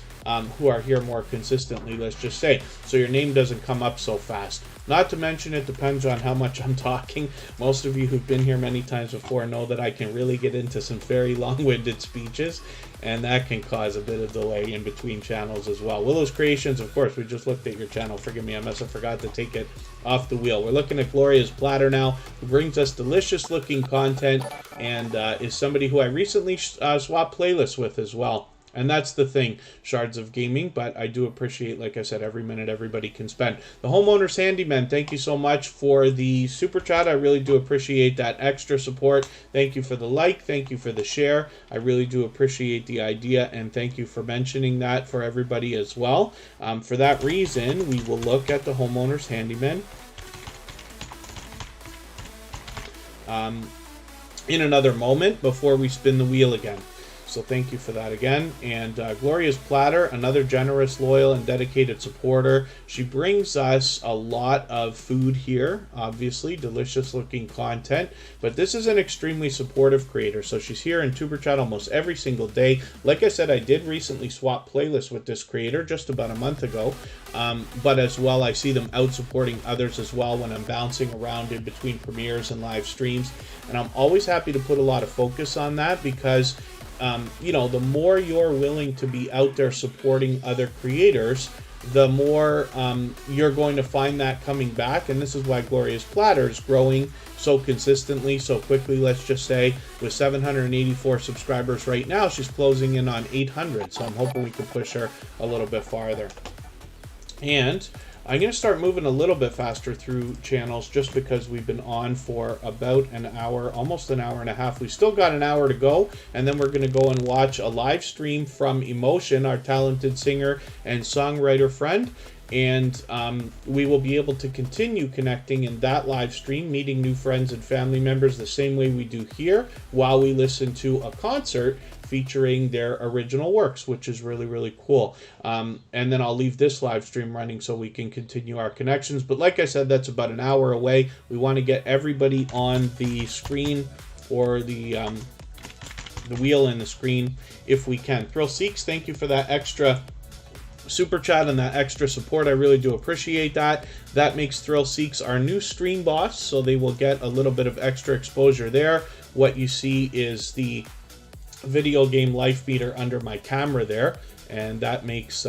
who are here more consistently, let's just say. So your name doesn't come up so fast. Not to mention, it depends on how much I'm talking. Most of you who've been here many times before know that I can really get into some very long-winded speeches, and that can cause a bit of delay in between channels as well. Willow's Creations, of course, we just looked at your channel. Forgive me, I must have forgot to take it off the wheel. We're looking at Gloria's Platter now, who brings us delicious-looking content, and is somebody who I recently swapped playlists with as well. And that's the thing, Shards of Gaming, but I do appreciate, like I said, every minute everybody can spend. The Homeowner's Handyman, thank you so much for the super chat. I really do appreciate that extra support. Thank you for the like. Thank you for the share. I really do appreciate the idea, and thank you for mentioning that for everybody as well. For that reason, we will look at the Homeowner's Handyman in another moment before we spin the wheel again. So thank you for that again. And Gloria's Platter, another generous, loyal, and dedicated supporter. She brings us a lot of food here, obviously, delicious looking content. But this is an extremely supportive creator. So she's here in Superchat almost every single day. Like I said, I did recently swap playlists with this creator just about a month ago. But as well, I see them out supporting others as well when I'm bouncing around in between premieres and live streams. And I'm always happy to put a lot of focus on that because you know, the more you're willing to be out there supporting other creators, the more you're going to find that coming back. And this is why Gloria's Platter is growing so consistently, so quickly. Let's just say with 784 subscribers right now, she's closing in on 800. So I'm hoping we can push her a little bit farther. And I'm going to start moving a little bit faster through channels just because we've been on for about an hour, almost an hour and a half. We still got an hour to go, and then we're going to go and watch a live stream from Emotion, our talented singer and songwriter friend. And we will be able to continue connecting in that live stream, meeting new friends and family members the same way we do here while we listen to a concert featuring their original works, which is really, really cool. And then I'll leave this live stream running so we can continue our connections. But like I said, that's about an hour away. We want to get everybody on the screen, or the wheel and the screen if we can. Thrill Seeks, thank you for that extra super chat and that extra support. I really do appreciate that. That makes Thrill Seeks our new stream boss, so they will get a little bit of extra exposure there. What you see is the video game life beater under my camera there, and that makes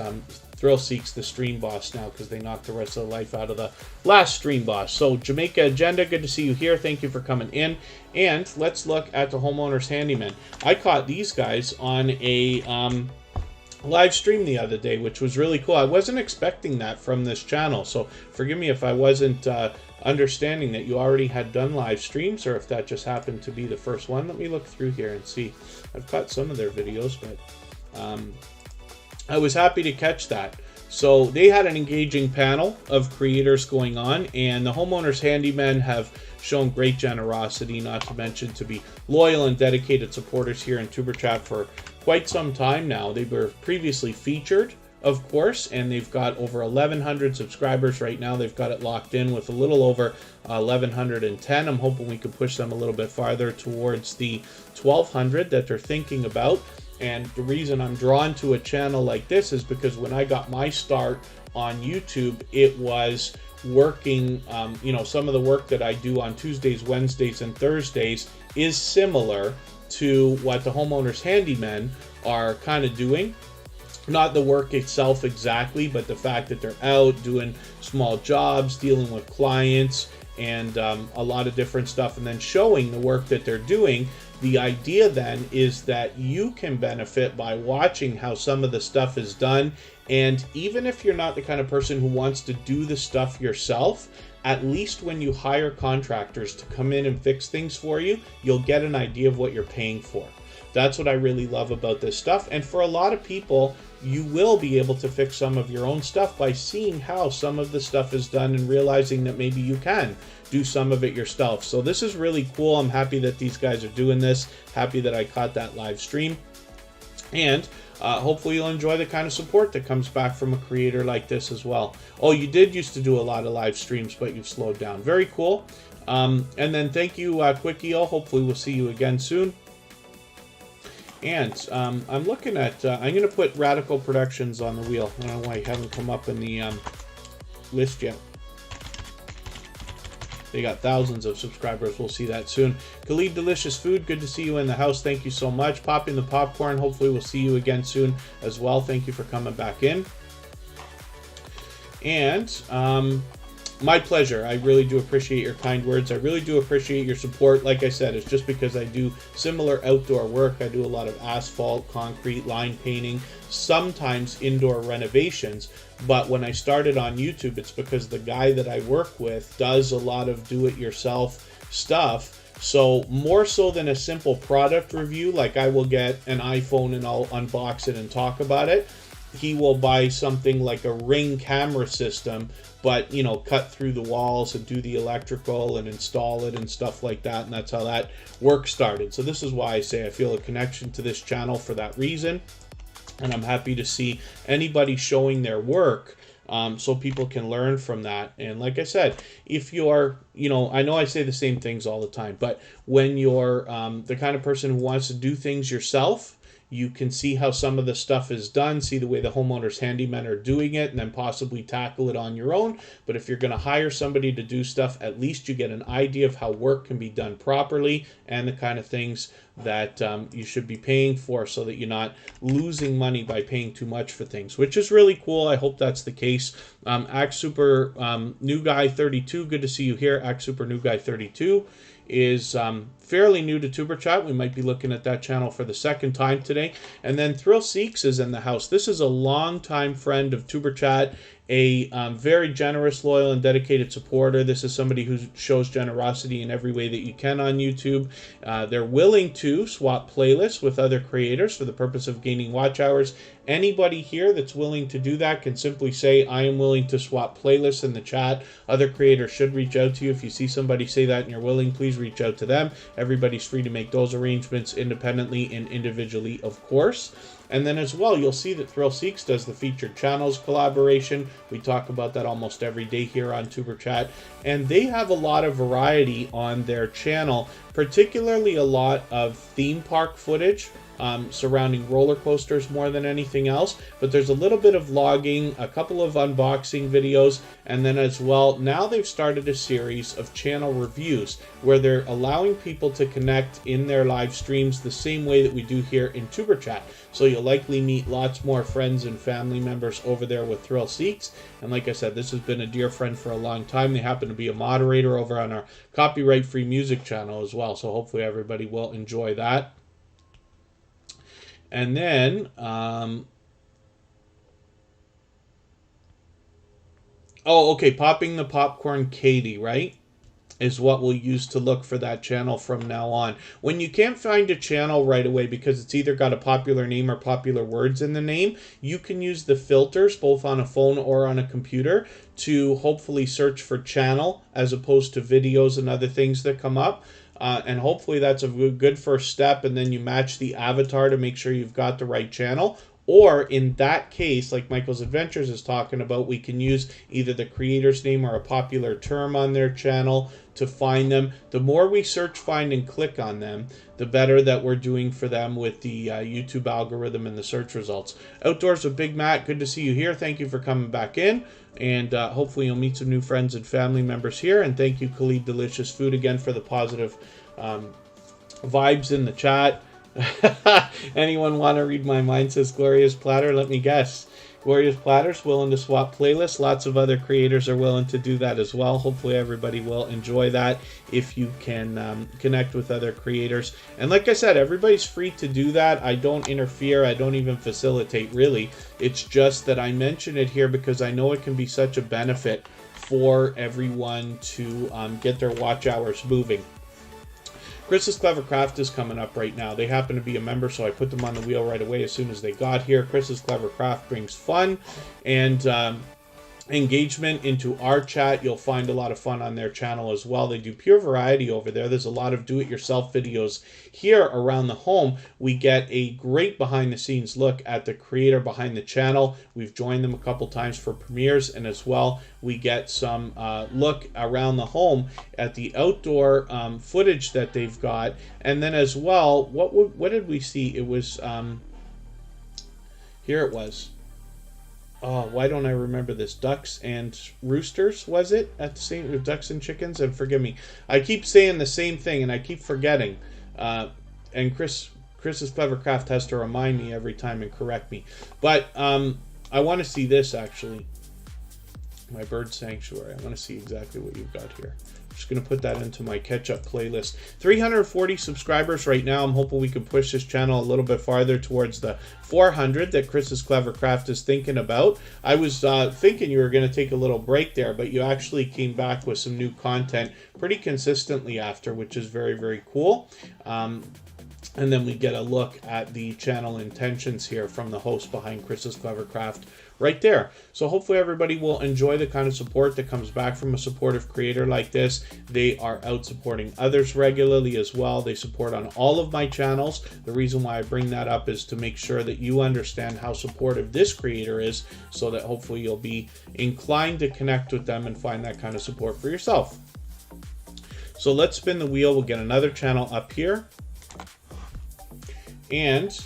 Thrill Seeks the stream boss now because they knocked the rest of the life out of the last stream boss. So Jamaica Agenda, good to see you here. Thank you for coming in. And let's look at the Homeowner's Handyman. I caught these guys on a live stream the other day, which was really cool. I wasn't expecting that from this channel, so forgive me if I wasn't understanding that you already had done live streams, or if that just happened to be the first one. Let me look through here and see. I've caught some of their videos, but I was happy to catch that. So they had an engaging panel of creators going on, and the Homeowner's Handymen have shown great generosity, not to mention to be loyal and dedicated supporters here in Superchat for quite some time now. They were previously featured, of course, and they've got over 1,100 subscribers right now. They've got it locked in with a little over 1,110. I'm hoping we can push them a little bit farther towards the 1,200 that they're thinking about. And the reason I'm drawn to a channel like this is because when I got my start on YouTube, it was working, you know, some of the work that I do on Tuesdays, Wednesdays, and Thursdays is similar to what the Homeowner's Handymen are kind of doing. Not the work itself exactly, but the fact that they're out doing small jobs, dealing with clients, and a lot of different stuff, and then showing the work that they're doing The idea then is that you can benefit by watching how some of the stuff is done. And even if you're not the kind of person who wants to do the stuff yourself, at least when you hire contractors to come in and fix things for you, you'll get an idea of what you're paying for. That's what I really love about this stuff. And for a lot of people, you will be able to fix some of your own stuff by seeing how some of the stuff is done and realizing that maybe you can do some of it yourself. So this is really cool. I'm happy that these guys are doing this. Happy that I caught that live stream. And hopefully you'll enjoy the kind of support that comes back from a creator like this as well. Oh, you did used to do a lot of live streams, but you've slowed down. Very cool. And then thank you, Quickie-O. Hopefully we'll see you again soon. And I'm looking at, I'm going to put Radical Productions on the wheel. I don't know why you haven't come up in the list yet. They got thousands of subscribers. We'll see that soon. Khalid Delicious Food, good to see you in the house. Thank you so much. Popping the Popcorn, hopefully we'll see you again soon as well. Thank you for coming back in. And my pleasure. I really do appreciate your kind words. I really do appreciate your support. Like I said, it's just because I do similar outdoor work. I do a lot of asphalt, concrete, line painting, sometimes indoor renovations. But when I started on YouTube, it's because the guy that I work with does a lot of do-it-yourself stuff. So more so than a simple product review, like I will get an iPhone and I'll unbox it and talk about it. He will buy something like a Ring camera system, but, you know, cut through the walls and do the electrical and install it and stuff like that. And that's how that work started. So this is why I say I feel a connection to this channel for that reason. And I'm happy to see anybody showing their work so people can learn from that. And like I said, if you're, you know I say the same things all the time, but when you're the kind of person who wants to do things yourself, you can see how some of the stuff is done, see the way the homeowners handymen are doing it, and then possibly tackle it on your own. But if you're going to hire somebody to do stuff, at least you get an idea of how work can be done properly and the kind of things that you should be paying for, so that you're not losing money by paying too much for things, which is really cool. I hope that's the case. Act Super New Guy 32, good to see you here. Act Super New Guy 32 is fairly new to Tuber Chat. We might be looking at that channel for the second time today. And then Thrill Seeks is in the house. This is a longtime friend of Tuber Chat, a very generous, loyal, and dedicated supporter. This is somebody who shows generosity in every way that you can on YouTube. They're willing to swap playlists with other creators for the purpose of gaining watch hours. Anybody here that's willing to do that can simply say, I am willing to swap playlists in the chat. Other creators should reach out to you. If you see somebody say that and you're willing, please reach out to them. Everybody's free to make those arrangements independently and individually, of course. And then as well, you'll see that Thrill Seeks does the featured channels collaboration. We talk about that almost every day here on Tuber Chat. And they have a lot of variety on their channel, particularly a lot of theme park footage surrounding roller coasters more than anything else. But there's a little bit of vlogging, a couple of unboxing videos, and then as well, now they've started a series of channel reviews where they're allowing people to connect in their live streams the same way that we do here in Tuber Chat. So you'll likely meet lots more friends and family members over there with Thrill Seeks. And like I said, this has been a dear friend for a long time. They happen to be a moderator over on our copyright-free music channel as well. So hopefully everybody will enjoy that. And then, Popping the Popcorn Katie, right, is what we'll use to look for that channel from now on. When you can't find a channel right away because it's either got a popular name or popular words in the name, you can use the filters both on a phone or on a computer to hopefully search for channel as opposed to videos and other things that come up. And hopefully that's a good first step, and then you match the avatar to make sure you've got the right channel. Or in that case, like Michael's Adventures is talking about, we can use either the creator's name or a popular term on their channel to find them. The more we search, find, and click on them, the better that we're doing for them with the YouTube algorithm and the search results. Outdoors with Big Matt, good to see you here. Thank you for coming back in. And hopefully you'll meet some new friends and family members here. And thank you, Khalid Delicious Food, again for the positive vibes in the chat. Anyone want to read my mind, says Glorious Platter? Let me guess. Glorious Platters, willing to swap playlists. Lots of other creators are willing to do that as well. Hopefully everybody will enjoy that if you can connect with other creators. And like I said, everybody's free to do that. I don't interfere. I don't even facilitate, really. It's just that I mention it here because I know it can be such a benefit for everyone to get their watch hours moving. Chris's Clever Craft is coming up right now. They happen to be a member, so I put them on the wheel right away as soon as they got here. Chris's Clever Craft brings fun and engagement into our chat. You'll find a lot of fun on their channel as well. They do pure variety over there. There's a lot of do-it-yourself videos here around the home. We get a great behind-the-scenes look at the creator behind the channel. We've joined them a couple times for premieres, and as well we get some look around the home at the outdoor footage that they've got. And then as well, what did we see? It was here it was. Oh, why don't I remember this? Ducks and roosters, was it? At the same, ducks and chickens? And forgive me. I keep saying the same thing and I keep forgetting. And Chris's Clever Craft has to remind me every time and correct me. But I want to see this, actually. My bird sanctuary. I want to see exactly what you've got here. I'm just going to put that into my catch-up playlist. 340 subscribers right now. I'm hoping we can push this channel a little bit farther towards the 400 that Chris's Clever Craft is thinking about. I was thinking you were going to take a little break there, but you actually came back with some new content pretty consistently after, which is very, very cool. And then we get a look at the channel intentions here from the host behind Chris's Clever Craft right there. So hopefully everybody will enjoy the kind of support that comes back from a supportive creator like this. They are out supporting others regularly as well. They support on all of my channels. The reason why I bring that up is to make sure that you understand how supportive this creator is, so that hopefully you'll be inclined to connect with them and find that kind of support for yourself. So let's spin the wheel. We'll get another channel up here. And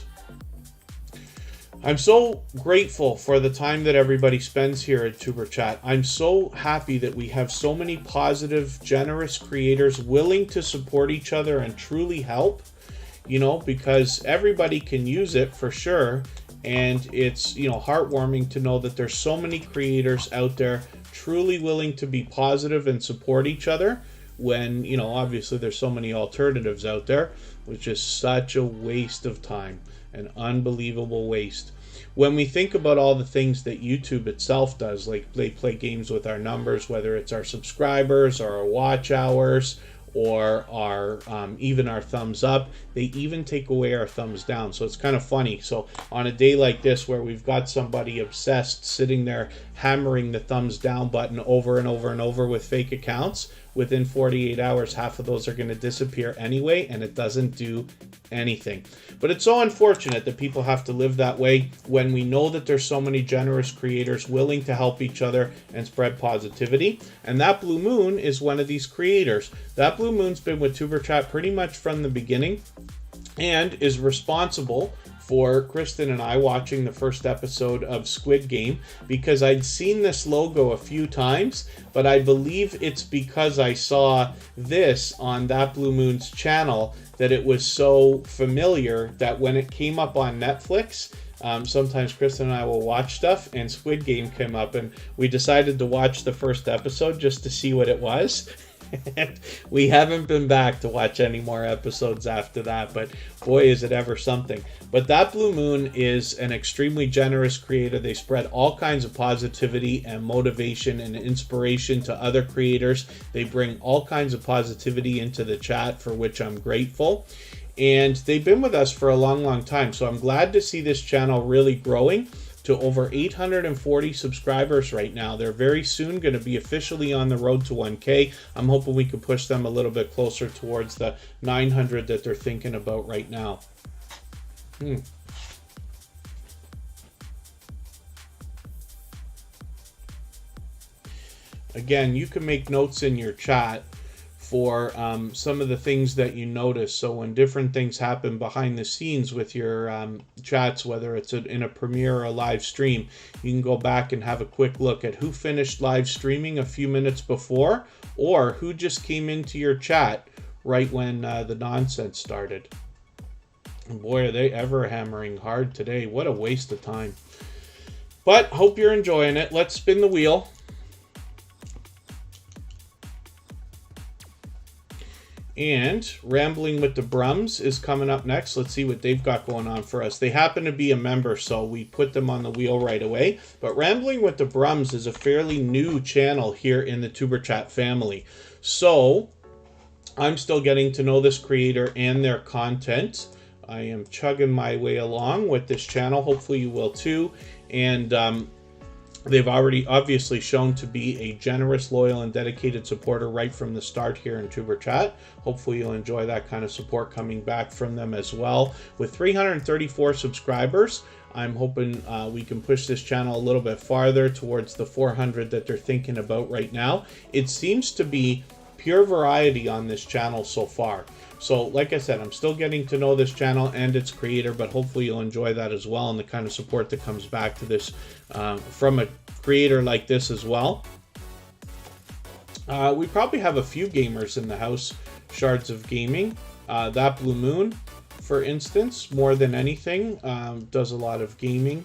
I'm so grateful for the time that everybody spends here at Tuber Chat. I'm so happy that we have so many positive, generous creators willing to support each other and truly help, you know, because everybody can use it for sure. And it's, you know, heartwarming to know that there's so many creators out there truly willing to be positive and support each other when, you know, obviously there's so many alternatives out there, which is such a waste of time, an unbelievable waste. When we think about all the things that YouTube itself does, like they play games with our numbers, whether it's our subscribers or our watch hours or our even our thumbs up, they even take away our thumbs down. So it's kind of funny. So on a day like this where we've got somebody obsessed sitting there hammering the thumbs down button over and over and over with fake accounts, within 48 hours, half of those are going to disappear anyway, and it doesn't do anything. But it's so unfortunate that people have to live that way when we know that there's so many generous creators willing to help each other and spread positivity. And that Blue Moon is one of these creators. That Blue Moon's been with Tuber Chat pretty much from the beginning and is responsible for Kristen and I watching the first episode of Squid Game, because I'd seen this logo a few times, but I believe it's because I saw this on That Blue Moon's channel that it was so familiar that when it came up on Netflix, sometimes Kristen and I will watch stuff and Squid Game came up, and we decided to watch the first episode just to see what it was. And we haven't been back to watch any more episodes after that, but boy, is it ever something. But That Blue Moon is an extremely generous creator. They spread all kinds of positivity and motivation and inspiration to other creators. They bring all kinds of positivity into the chat, for which I'm grateful. And they've been with us for a long, long time. So I'm glad to see this channel really growing to over 840 subscribers right now. They're very soon going to be officially on the road to 1K. I'm hoping we can push them a little bit closer towards the 900 that they're thinking about right now. Again, you can make notes in your chat for some of the things that you notice. So when different things happen behind the scenes with your chats, whether it's in a premiere or a live stream, you can go back and have a quick look at who finished live streaming a few minutes before, or who just came into your chat right when the nonsense started. And boy, are they ever hammering hard today. What a waste of time. But hope you're enjoying it. Let's spin the wheel. And Rambling with the Brums is coming up next. Let's see what they've got going on for us. They happen to be a member, so we put them on the wheel right away. But Rambling with the Brums is a fairly new channel here in the Superchat family. So I'm still getting to know this creator and their content. I am chugging my way along with this channel. Hopefully you will too. And they've already obviously shown to be a generous, loyal, and dedicated supporter right from the start here in Superchat. Hopefully you'll enjoy that kind of support coming back from them as well. With 334 subscribers, I'm hoping we can push this channel a little bit farther towards the 400 that they're thinking about right now. It seems to be pure variety on this channel so far. So like I said, I'm still getting to know this channel and its creator, but hopefully you'll enjoy that as well, and the kind of support that comes back to this from a creator like this as well. We probably have a few gamers in the house. Shards of Gaming, That Blue Moon, for instance, more than anything, does a lot of gaming.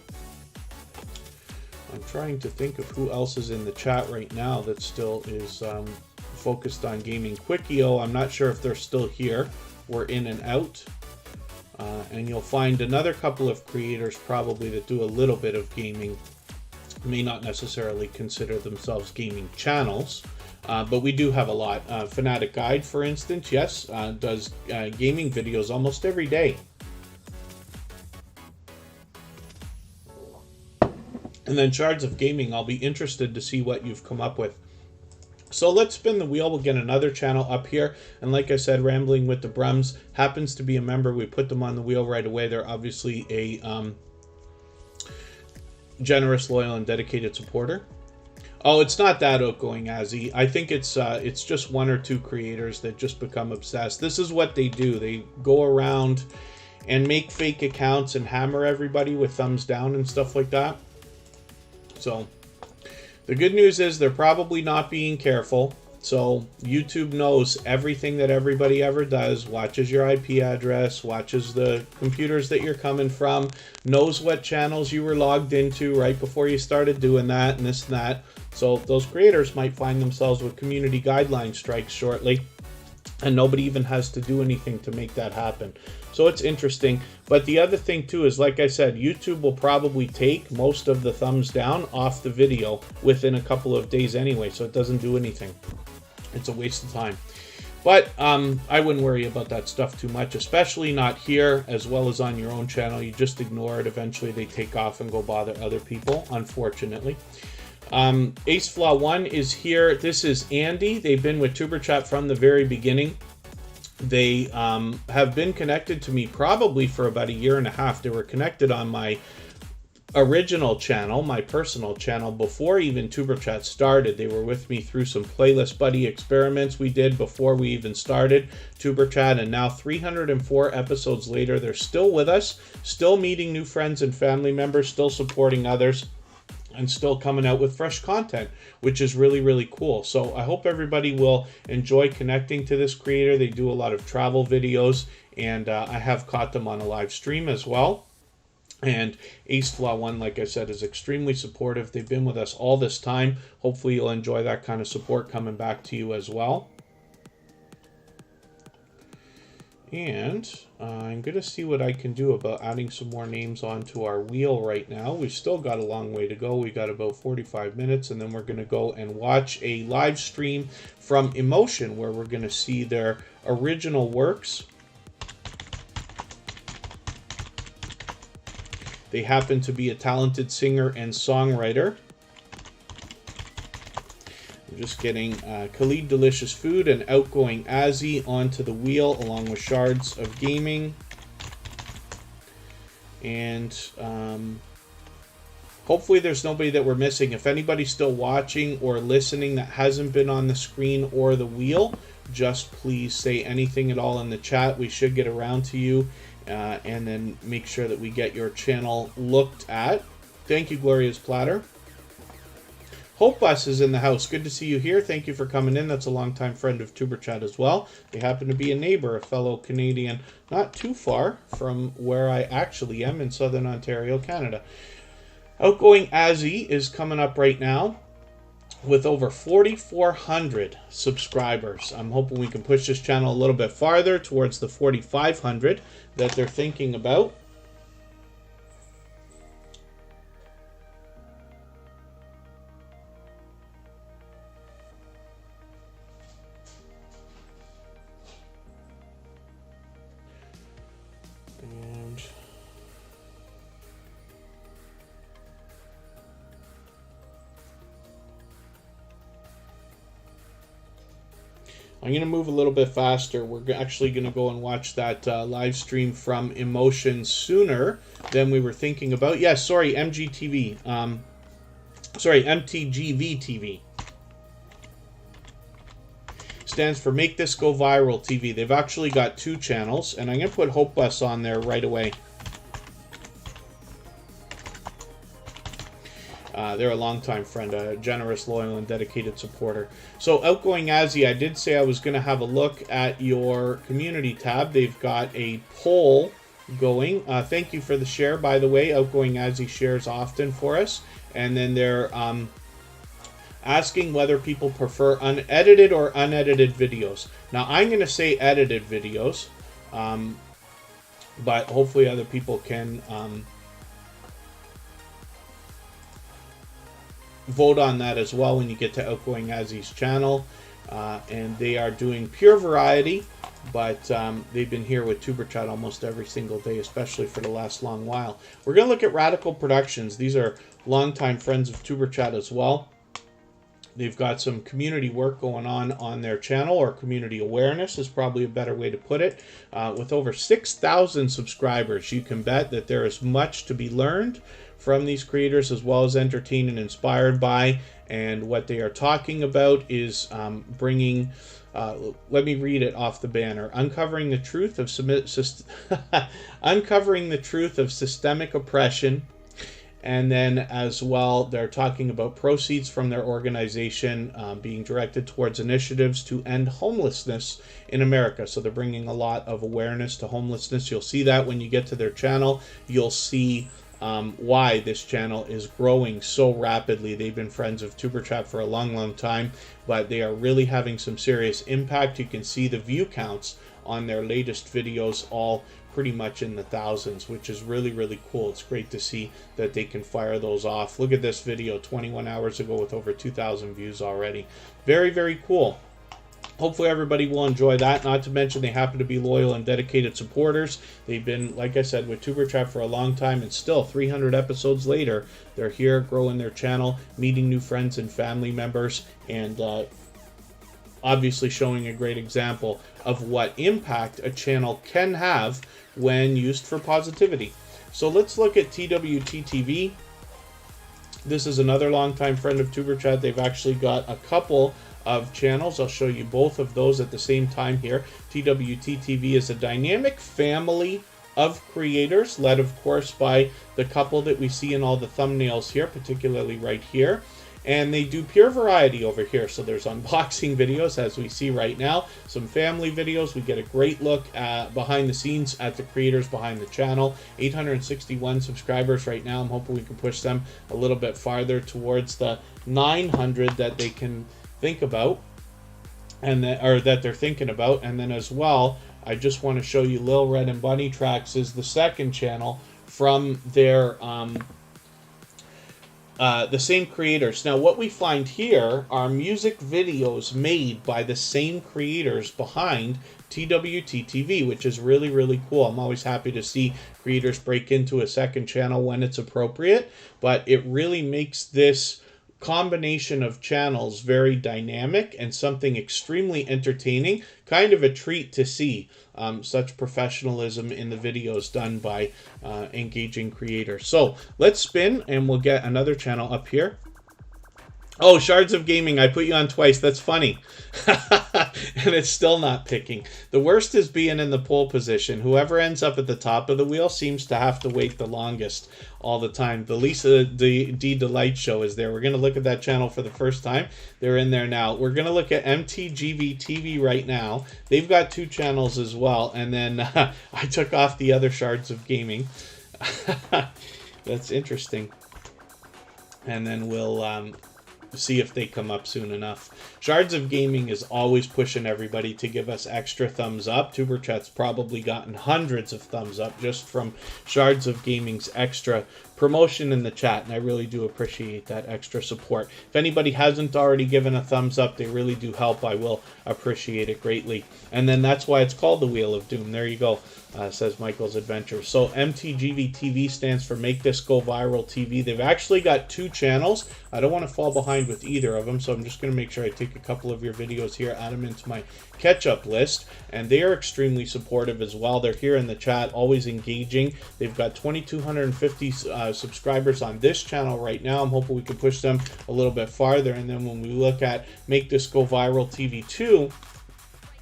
I'm trying to think of who else is in the chat right now that still is focused on gaming. Quickie-O, I'm not sure if they're still here. We're in and out. And you'll find another couple of creators probably that do a little bit of gaming. May not necessarily consider themselves gaming channels, but we do have a lot. Fanatic Guide, for instance, yes, does gaming videos almost every day. And then Shards of Gaming, I'll be interested to see what you've come up with. So let's spin the wheel. We'll get another channel up here. And like I said, Rambling with the Brums happens to be a member. We put them on the wheel right away. They're obviously a generous, loyal, and dedicated supporter. Oh, it's not that outgoing, Azzy. I think it's just one or two creators that just become obsessed. This is what they do. They go around and make fake accounts and hammer everybody with thumbs down and stuff like that. So the good news is they're probably not being careful. So YouTube knows everything that everybody ever does, watches your IP address, watches the computers that you're coming from, knows what channels you were logged into right before you started doing that and this and that. So those creators might find themselves with community guideline strikes shortly, and nobody even has to do anything to make that happen. So it's interesting. But the other thing too is, like I said, YouTube will probably take most of the thumbs down off the video within a couple of days anyway, so it doesn't do anything. It's a waste of time. But I wouldn't worry about that stuff too much, especially not here as well as on your own channel. You just ignore it. Eventually they take off and go bother other people, unfortunately. AceFlaw1 is here. This is Andy. They've been with Superchat from the very beginning. They have been connected to me probably for about a year and a half. They were connected on my original channel, my personal channel, before even Superchat started. They were with me through some playlist buddy experiments we did before we even started Superchat, and now 304 episodes later, they're still with us, still meeting new friends and family members, still supporting others, and still coming out with fresh content, which is really, really cool. So I hope everybody will enjoy connecting to this creator. They do a lot of travel videos, and I have caught them on a live stream as well. And AceFlaw1, like I said, is extremely supportive. They've been with us all this time. Hopefully you'll enjoy that kind of support coming back to you as well. And I'm going to see what I can do about adding some more names onto our wheel right now. We've still got a long way to go. We got about 45 minutes, and then we're going to go and watch a live stream from Emotion, where we're going to see their original works. They happen to be a talented singer and songwriter. I'm just getting Khalid Delicious Food and Outgoing Azzy onto the wheel, along with Shards of Gaming. And hopefully there's nobody that we're missing. If anybody's still watching or listening that hasn't been on the screen or the wheel, just please say anything at all in the chat. We should get around to you. And then make sure that we get your channel looked at. Thank you, Gloria's Platter. Hope Bus is in the house. Good to see you here. Thank you for coming in. That's a longtime friend of Superchat as well. They happen to be a neighbor, a fellow Canadian, not too far from where I actually am in Southern Ontario, Canada. Outgoing Azzy is coming up right now with over 4,400 subscribers. I'm hoping we can push this channel a little bit farther towards the 4,500 that they're thinking about. And I'm going to move a little bit faster. We're actually going to go and watch that live stream from Emotion sooner than we were thinking about. Yeah, sorry, MGTV. Sorry, MTGV TV. Stands for Make This Go Viral TV. They've actually got 2 channels, and I'm going to put Hope Bus on there right away. They're a longtime friend, a generous, loyal, and dedicated supporter. So, Outgoing Azzy, I did say I was going to have a look at your community tab. They've got a poll going. Thank you for the share, by the way. Outgoing Azzy shares often for us. And then they're asking whether people prefer unedited or unedited videos. Now, I'm going to say edited videos, but hopefully other people can vote on that as well when you get to Outgoing Azzy's channel. And they are doing pure variety, but they've been here with Superchat almost every single day, especially for the last long while. We're going to look at Radical Productions. These are longtime friends of Superchat as well. They've got some community work going on their channel, or community awareness is probably a better way to put it. With over 6,000 subscribers, you can bet that there is much to be learned from these creators, as well as entertained and inspired by. And what they are talking about is bringing, let me read it off the banner, uncovering the truth of uncovering the truth of systemic oppression. And then as well, they're talking about proceeds from their organization being directed towards initiatives to end homelessness in America. So they're bringing a lot of awareness to homelessness. You'll see that when you get to their channel. You'll see why this channel is growing so rapidly. They've been friends of Superchat for a long, long time, but they are really having some serious impact. You can see the view counts on their latest videos all pretty much in the thousands, which is really, really cool. It's great to see that they can fire those off. Look at this video 21 hours ago with over 2,000 views already. Very, very cool. Hopefully everybody will enjoy that. Not to mention they happen to be loyal and dedicated supporters. They've been, like I said, with Superchat for a long time, and still 300 episodes later, they're here growing their channel, meeting new friends and family members, and obviously showing a great example of what impact a channel can have when used for positivity. So let's look at TWTTV. This is another longtime friend of Superchat. They've actually got a couple of channels. I'll show you both of those at the same time here. TWTTV is a dynamic family of creators, led of course by the couple that we see in all the thumbnails here, particularly right here. And they do pure variety over here. So there's unboxing videos, as we see right now, some family videos. We get a great look behind the scenes at the creators behind the channel. 861 subscribers right now. I'm hoping we can push them a little bit farther towards the 900 that they can think about, and that they're thinking about. And then as well, I just want to show you Lil Red and Bunny Tracks is the second channel from their the same creators. Now what we find here are music videos made by the same creators behind TWTTV, which is really, really cool. I'm always happy to see creators break into a second channel when it's appropriate, but it really makes this combination of channels very dynamic and something extremely entertaining. Kind of a treat to see such professionalism in the videos done by engaging creators. So let's spin and we'll get another channel up here. Oh, Shards of Gaming, I put you on twice. That's funny. And it's still not picking. The worst is being in the pole position. Whoever ends up at the top of the wheel seems to have to wait the longest all the time. The Lisa D Delight Show is there. We're going to look at that channel for the first time. They're in there now. We're going to look at MTGV TV right now. They've got 2 channels as well. And then I took off the other Shards of Gaming. That's interesting. and then we'll see if they come up soon enough. Shards of Gaming is always pushing everybody to give us extra thumbs up. Superchat's probably gotten hundreds of thumbs up just from Shards of Gaming's extra promotion in the chat, and I really do appreciate that extra support. If anybody hasn't already given a thumbs up, they really do help. I will appreciate it greatly. And then that's why it's called the Wheel of Doom. There you go, says Michael's Adventure. So MTGV TV stands for Make This Go Viral TV. They've actually got 2 channels. I don't want to fall behind with either of them, so I'm just going to make sure I take a couple of your videos here, add them into my catch-up list, and they are extremely supportive as well. They're here in the chat, always engaging. They've got 2,250 subscribers on this channel right now. I'm hoping we can push them a little bit farther, and then when we look at Make This Go Viral TV 2,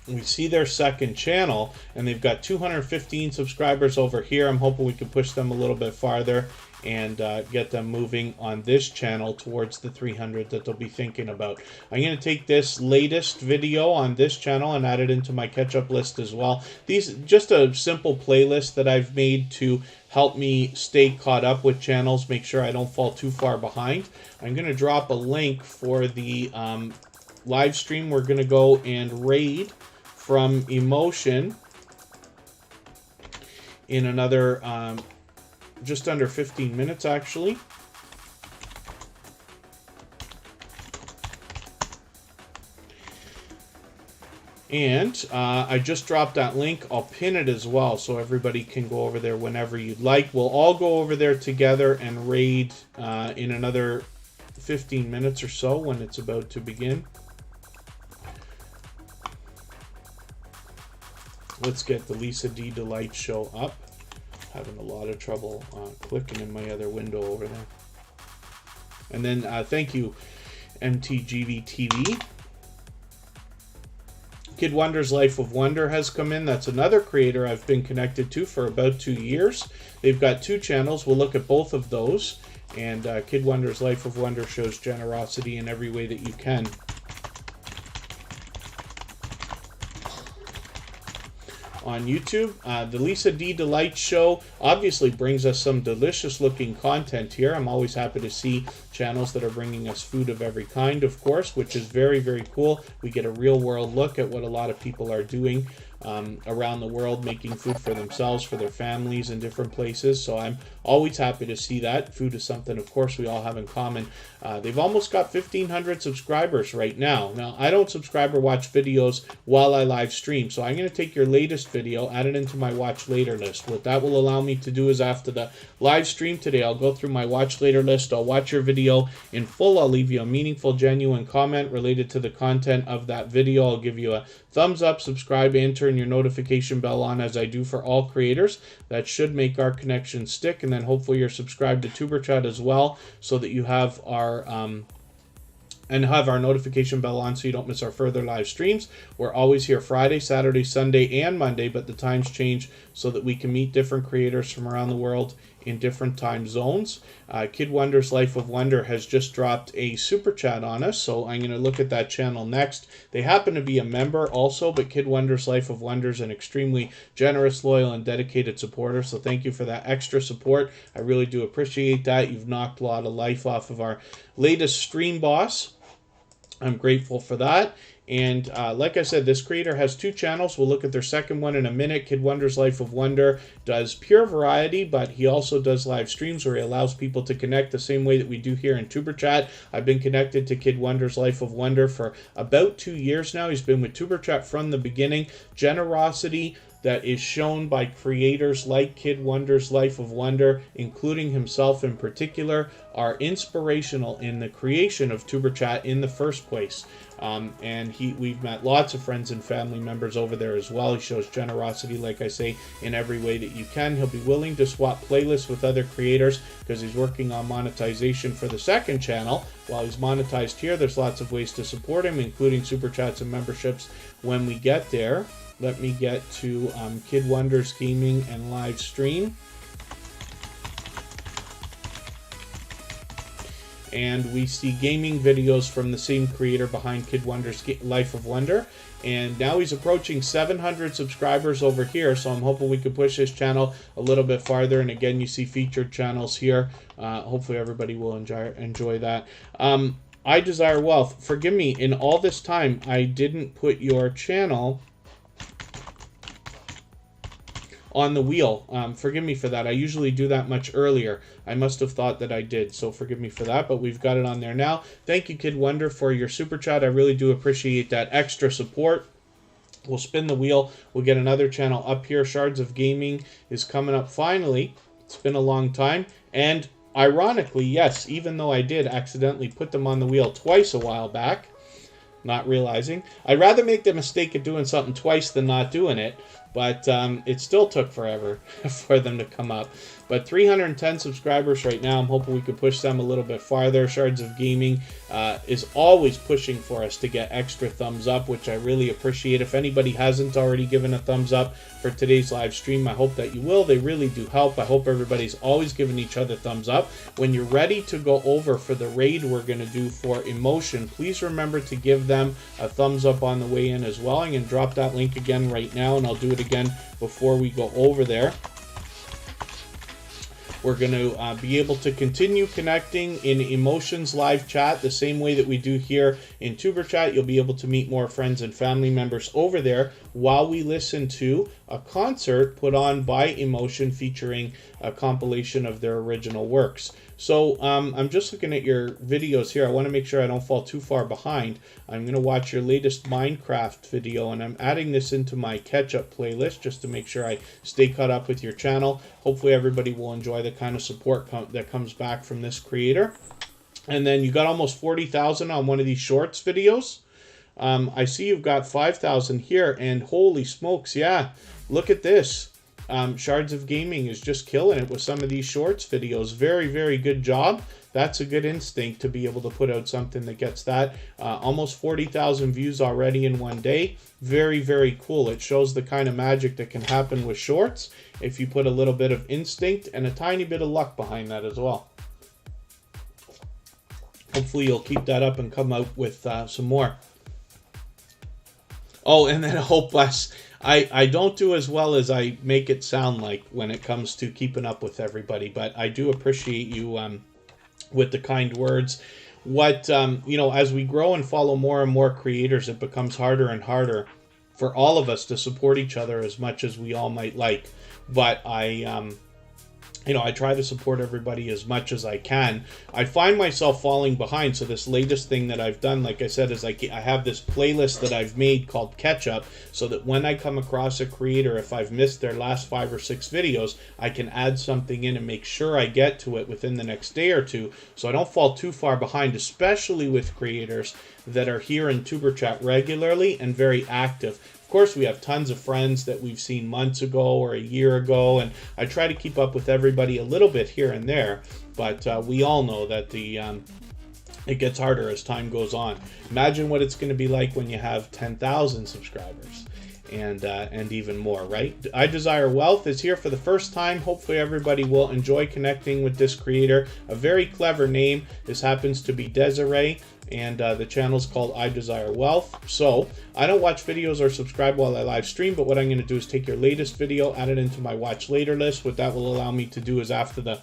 we see their second channel, and they've got 215 subscribers over here. I'm hoping we can push them a little bit farther and get them moving on this channel towards the 300 that they'll be thinking about. I'm going to take this latest video on this channel and add it into my catch-up list as well. These just a simple playlist that I've made to help me stay caught up with channels, make sure I don't fall too far behind. I'm going to drop a link for the live stream. We're going to go and raid from Emotion in another just under 15 minutes, actually. And I just dropped that link. I'll pin it as well so everybody can go over there whenever you'd like. We'll all go over there together and raid in another 15 minutes or so when it's about to begin. Let's get the Lisa D. Delight show up. Having a lot of trouble clicking in my other window over there. And then thank you, MTGV TV. Kid Wonder's Life of Wonder has come in. That's another creator I've been connected to for about 2 years. They've got 2 channels. We'll look at both of those. And Kid Wonder's Life of Wonder shows generosity in every way that you can. On YouTube, the Lisa D. Delight show obviously brings us some delicious looking content here. I'm always happy to see channels that are bringing us food of every kind, of course, which is very, very cool. We get a real world look at what a lot of people are doing around the world, making food for themselves, for their families in different places. So I'm always happy to see that. Food is something, of course, we all have in common. They've almost got 1,500 subscribers right now. Now, I don't subscribe or watch videos while I live stream, so I'm going to take your latest video, add it into my watch later list. What that will allow me to do is after the live stream today, I'll go through my watch later list. I'll watch your video in full. I'll leave you a meaningful, genuine comment related to the content of that video. I'll give you a thumbs up, subscribe, and turn your notification bell on as I do for all creators. That should make our connection stick, and then hopefully you're subscribed to TuberChat as well so that you have our notification bell on so you don't miss our further live streams. We're always here Friday, Saturday, Sunday, and Monday, but the times change so that we can meet different creators from around the world in different time zones. Kid Wonder's Life of Wonder has just dropped a super chat on us, so I'm going to look at that channel next. They happen to be a member also, but Kid Wonder's Life of Wonder is an extremely generous, loyal, and dedicated supporter, so thank you for that extra support. I really do appreciate that. You've knocked a lot of life off of our latest stream boss. I'm grateful for that. And like I said, this creator has 2 channels. We'll look at their second one in a minute. Kid Wonder's Life of Wonder does pure variety, but he also does live streams where he allows people to connect the same way that we do here in TuberChat. I've been connected to Kid Wonder's Life of Wonder for about 2 years now. He's been with TuberChat from the beginning. Generosity that is shown by creators like Kid Wonder's Life of Wonder, including himself in particular, are inspirational in the creation of TuberChat in the first place. And we've met lots of friends and family members over there as well. He shows generosity, like I say, in every way that you can. He'll be willing to swap playlists with other creators because he's working on monetization for the second channel. While he's monetized here, there's lots of ways to support him, including super chats and memberships when we get there. Let me get to Kid Wonder's Gaming and Live Stream. and we see gaming videos from the same creator behind Kid Wonder's Life of Wonder. And now he's approaching 700 subscribers over here, so I'm hoping we can push his channel a little bit farther. And again, you see featured channels here. Hopefully everybody will enjoy that. I Desire Wealth, forgive me, in all this time, I didn't put your channel on the wheel. Forgive me for that. I usually do that much earlier. I must have thought that I did, so forgive me for that, but we've got it on there now. Thank you, Kid Wonder, for your super chat. I really do appreciate that extra support. We'll spin the wheel. We'll get another channel up here. Shards of Gaming is coming up finally. It's been a long time. And ironically, yes, even though I did accidentally put them on the wheel twice a while back, not realizing, I'd rather make the mistake of doing something twice than not doing it. But it still took forever for them to come up. But 310 subscribers right now. I'm hoping we can push them a little bit farther. Shards of Gaming is always pushing for us to get extra thumbs up, which I really appreciate. If anybody hasn't already given a thumbs up for today's live stream, I hope that you will. They really do help. I hope everybody's always giving each other thumbs up. When you're ready to go over for the raid we're going to do for Emotion, please remember to give them a thumbs up on the way in as well. I'm going to drop that link again right now, and I'll do it again before we go over there. We're going to be able to continue connecting in Emotions live chat the same way that we do here in Tuber Chat. You'll be able to meet more friends and family members over there while we listen to a concert put on by Emotion featuring a compilation of their original works. So I'm just looking at your videos here. I want to make sure I don't fall too far behind. I'm going to watch your latest Minecraft video, and I'm adding this into my catch-up playlist just to make sure I stay caught up with your channel. Hopefully everybody will enjoy the kind of support that comes back from this creator. And then you got almost 40,000 on one of these shorts videos. I see you've got 5,000 here, and holy smokes, yeah, look at this. Shards of Gaming is just killing it with some of these shorts videos. Very, very good job. That's a good instinct to be able to put out something that gets that. Almost 40,000 views already in one day. Very, very cool. It shows the kind of magic that can happen with shorts if you put a little bit of instinct and a tiny bit of luck behind that as well. Hopefully you'll keep that up and come out with some more. Oh, and then Hope Bless. I don't do as well as I make it sound like when it comes to keeping up with everybody, but I do appreciate you with the kind words. What, you know, as we grow and follow more and more creators, it becomes harder and harder for all of us to support each other as much as we all might like. But you know, I try to support everybody as much as I can. I find myself falling behind, so this latest thing that I've done, like I said, is I have this playlist that I've made called Catch Up, so that when I come across a creator, if I've missed their last 5 or 6 videos, I can add something in and make sure I get to it within the next day or two, so I don't fall too far behind, especially with creators that are here in Tuber Chat regularly and very active. Of course, we have tons of friends that we've seen months ago or a year ago, and I try to keep up with everybody a little bit here and there, but we all know that it gets harder as time goes on. Imagine what it's going to be like when you have 10,000 subscribers and even more, right? I Desire Wealth is here for the first time. Hopefully everybody will enjoy connecting with this creator. A very clever name. This happens to be Desiree, and the channel's called I Desire Wealth. So I don't watch videos or subscribe while I live stream, but what I'm going to do is take your latest video, add it into my watch later list. What that will allow me to do is after the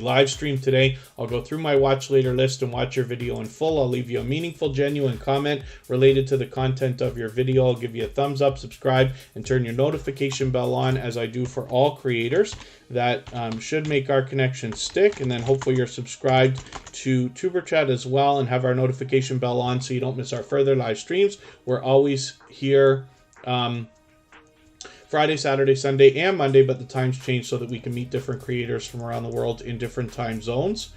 live stream today, I'll go through my watch later list and watch your video in full. I'll leave you a meaningful, genuine comment related to the content of your video. I'll give you a thumbs up, subscribe, and turn your notification bell on, as I do for all creators. That should make our connection stick, and then hopefully you're subscribed to Tuber Chat as well and have our notification bell on so you don't miss our further live streams. We're always here Friday, Saturday, Sunday, and Monday, but the times change so that we can meet different creators from around the world in different time zones.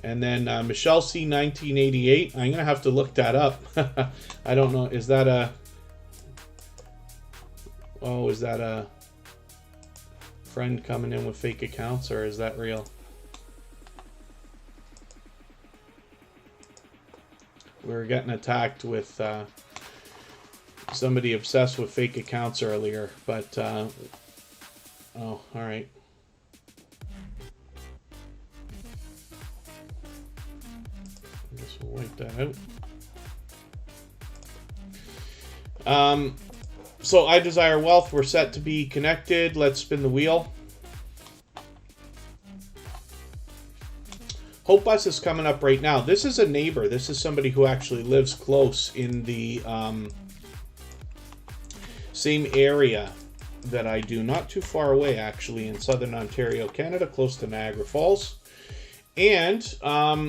And then Michelle C. 1988, I'm going to have to look that up. I don't know, is that a friend coming in with fake accounts, or is that real? We were getting attacked with somebody obsessed with fake accounts earlier, but oh, all right. I guess we'll wipe that out. So I Desire Wealth, we're set to be connected. Let's spin the wheel. Hope Bus is coming up right now. This is a neighbor. This is somebody who actually lives close in the same area that I do. Not too far away, actually, in southern Ontario, Canada, close to Niagara Falls. And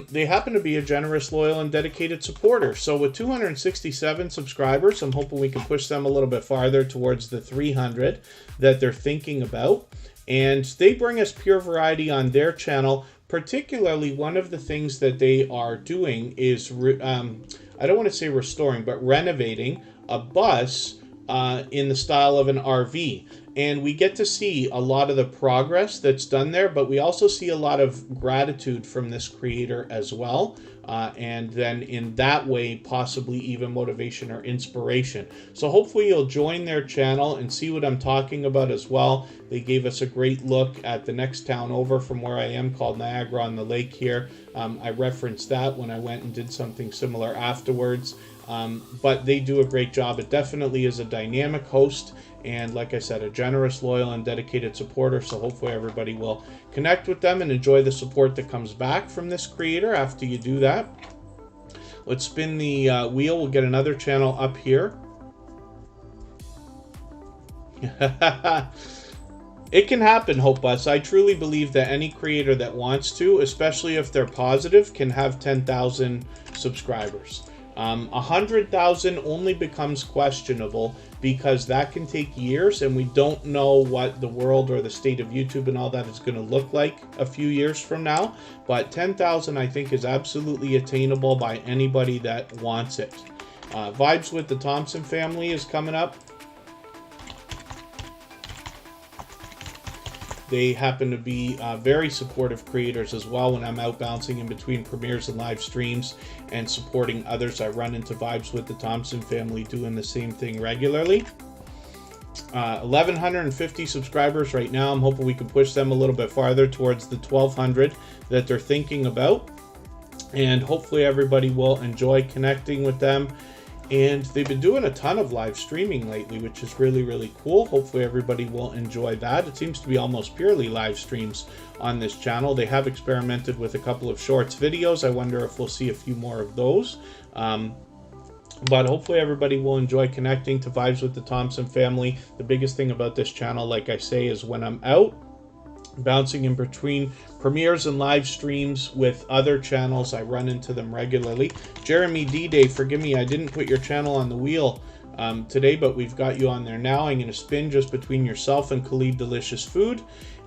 they happen to be a generous, loyal, and dedicated supporter. So with 267 subscribers, I'm hoping we can push them a little bit farther towards the 300 that they're thinking about. And they bring us pure variety on their channel. Particularly, one of the things that they are doing is, I don't want to say restoring, but renovating a bus in the style of an RV. And we get to see a lot of the progress that's done there, but we also see a lot of gratitude from this creator as well. And then in that way, possibly even motivation or inspiration. So hopefully you'll join their channel and see what I'm talking about as well. They gave us a great look at the next town over from where I am, called Niagara on the Lake here. I referenced that when I went and did something similar afterwards. But they do a great job. It definitely is a dynamic host. And like I said, a generous, loyal, and dedicated supporter. So hopefully everybody will connect with them and enjoy the support that comes back from this creator after you do that. Let's spin the wheel. We'll get another channel up here. It can happen, Hope Bus. I truly believe that any creator that wants to, especially if they're positive, can have 10,000 subscribers. 100,000 only becomes questionable because that can take years, and we don't know what the world or the state of YouTube and all that is going to look like a few years from now. But 10,000, I think, is absolutely attainable by anybody that wants it. Vibes with the Thompson family is coming up. They happen to be very supportive creators as well when I'm out bouncing in between premieres and live streams and supporting others. I run into Vibes with the Thompson family doing the same thing regularly. 1,150 subscribers right now. I'm hoping we can push them a little bit farther towards the 1,200 that they're thinking about. And hopefully everybody will enjoy connecting with them. And they've been doing a ton of live streaming lately, which is really, really cool. Hopefully everybody will enjoy that. It seems to be almost purely live streams on this channel. They have experimented with a couple of shorts videos. I wonder if we'll see a few more of those. But hopefully everybody will enjoy connecting to Vibes with the Thompson family. The biggest thing about this channel, like I say, is when I'm out bouncing in between premieres and live streams with other channels, I run into them regularly. Jeremy D-Day, forgive me, I didn't put your channel on the wheel today, but we've got you on there now. I'm going to spin just between yourself and Khalid Delicious Food,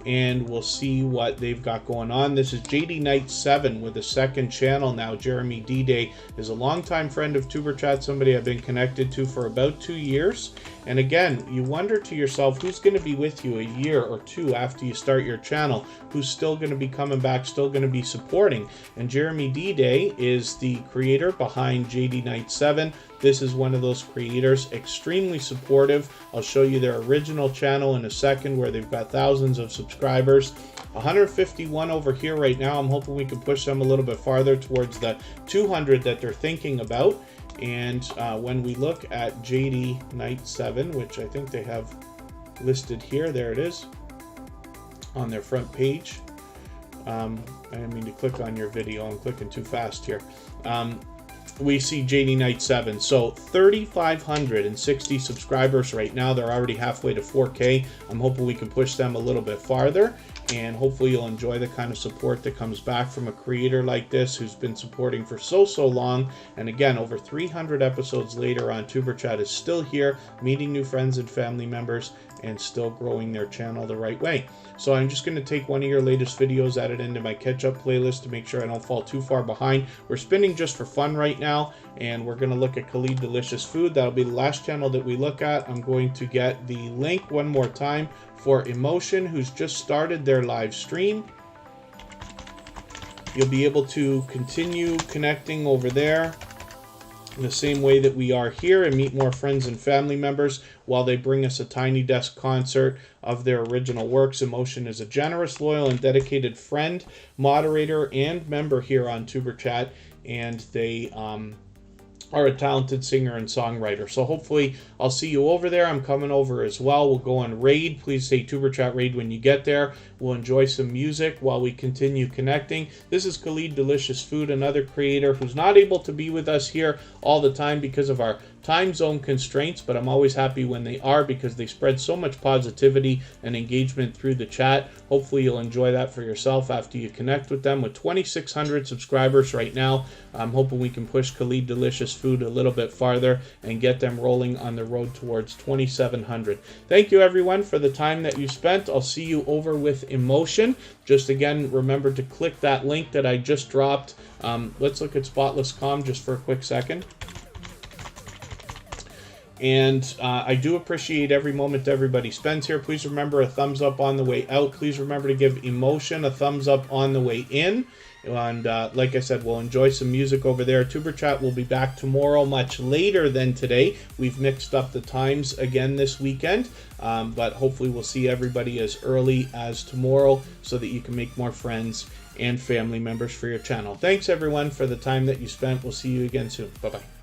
and we'll see what they've got going on. This is JD Knight 7 with a second channel now. Jeremy D-Day is a longtime friend of Superchat, somebody I've been connected to for about 2 years. And again, you wonder to yourself, who's going to be with you a year or two after you start your channel? Who's still going to be coming back, still going to be supporting? And Jeremy D-Day is the creator behind JD Knight 7. This is one of those creators, extremely supportive. I'll show you their original channel in a second where they've got thousands of subscribers. 151 over here right now. I'm hoping we can push them a little bit farther towards the 200 that they're thinking about. And when we look at JD Knight 7, which I think they have listed here, there it is on their front page. I didn't mean to click on your video, I'm clicking too fast here. We see JD Knight 7, so 3,560 subscribers right now. They're already halfway to 4K. I'm hoping we can push them a little bit farther, and hopefully you'll enjoy the kind of support that comes back from a creator like this who's been supporting for so long. And again, over 300 episodes later on, Superchat is still here, meeting new friends and family members, and still growing their channel the right way. So I'm just going to take one of your latest videos, add it into my catch-up playlist to make sure I don't fall too far behind. We're spinning just for fun right now, and we're going to look at Khalid Delicious Food. That'll be the last channel that we look at. I'm going to get the link one more time for Emotion, who's just started their live stream. You'll be able to continue connecting over there in the same way that we are here and meet more friends and family members while they bring us a Tiny Desk concert of their original works. Emotion is a generous, loyal, and dedicated friend, moderator, and member here on TuberChat. and they are a talented singer and songwriter. So hopefully I'll see you over there. I'm coming over as well. We'll go on raid. Please say Tuber Chat raid when you get there. We'll enjoy some music while we continue connecting. This is Khalid Delicious Food, another creator who's not able to be with us here all the time because of our time zone constraints, but I'm always happy when they are because they spread so much positivity and engagement through the chat. Hopefully you'll enjoy that for yourself after you connect with them. With 2,600 subscribers right now, I'm hoping we can push Khalid Delicious Food a little bit farther and get them rolling on the road towards 2,700. Thank you everyone for the time that you spent. I'll see you over with Emotion. Just again, remember to click that link that I just dropped. Let's look at Spotless.com just for a quick second. And I do appreciate every moment everybody spends here. Please remember a thumbs up on the way out. Please remember to give Emotion a thumbs up on the way in. And like I said, we'll enjoy some music over there. Tuber Chat will be back tomorrow much later than today. We've mixed up the times again this weekend. But hopefully we'll see everybody as early as tomorrow so that you can make more friends and family members for your channel. Thanks everyone for the time that you spent. We'll see you again soon. Bye-bye.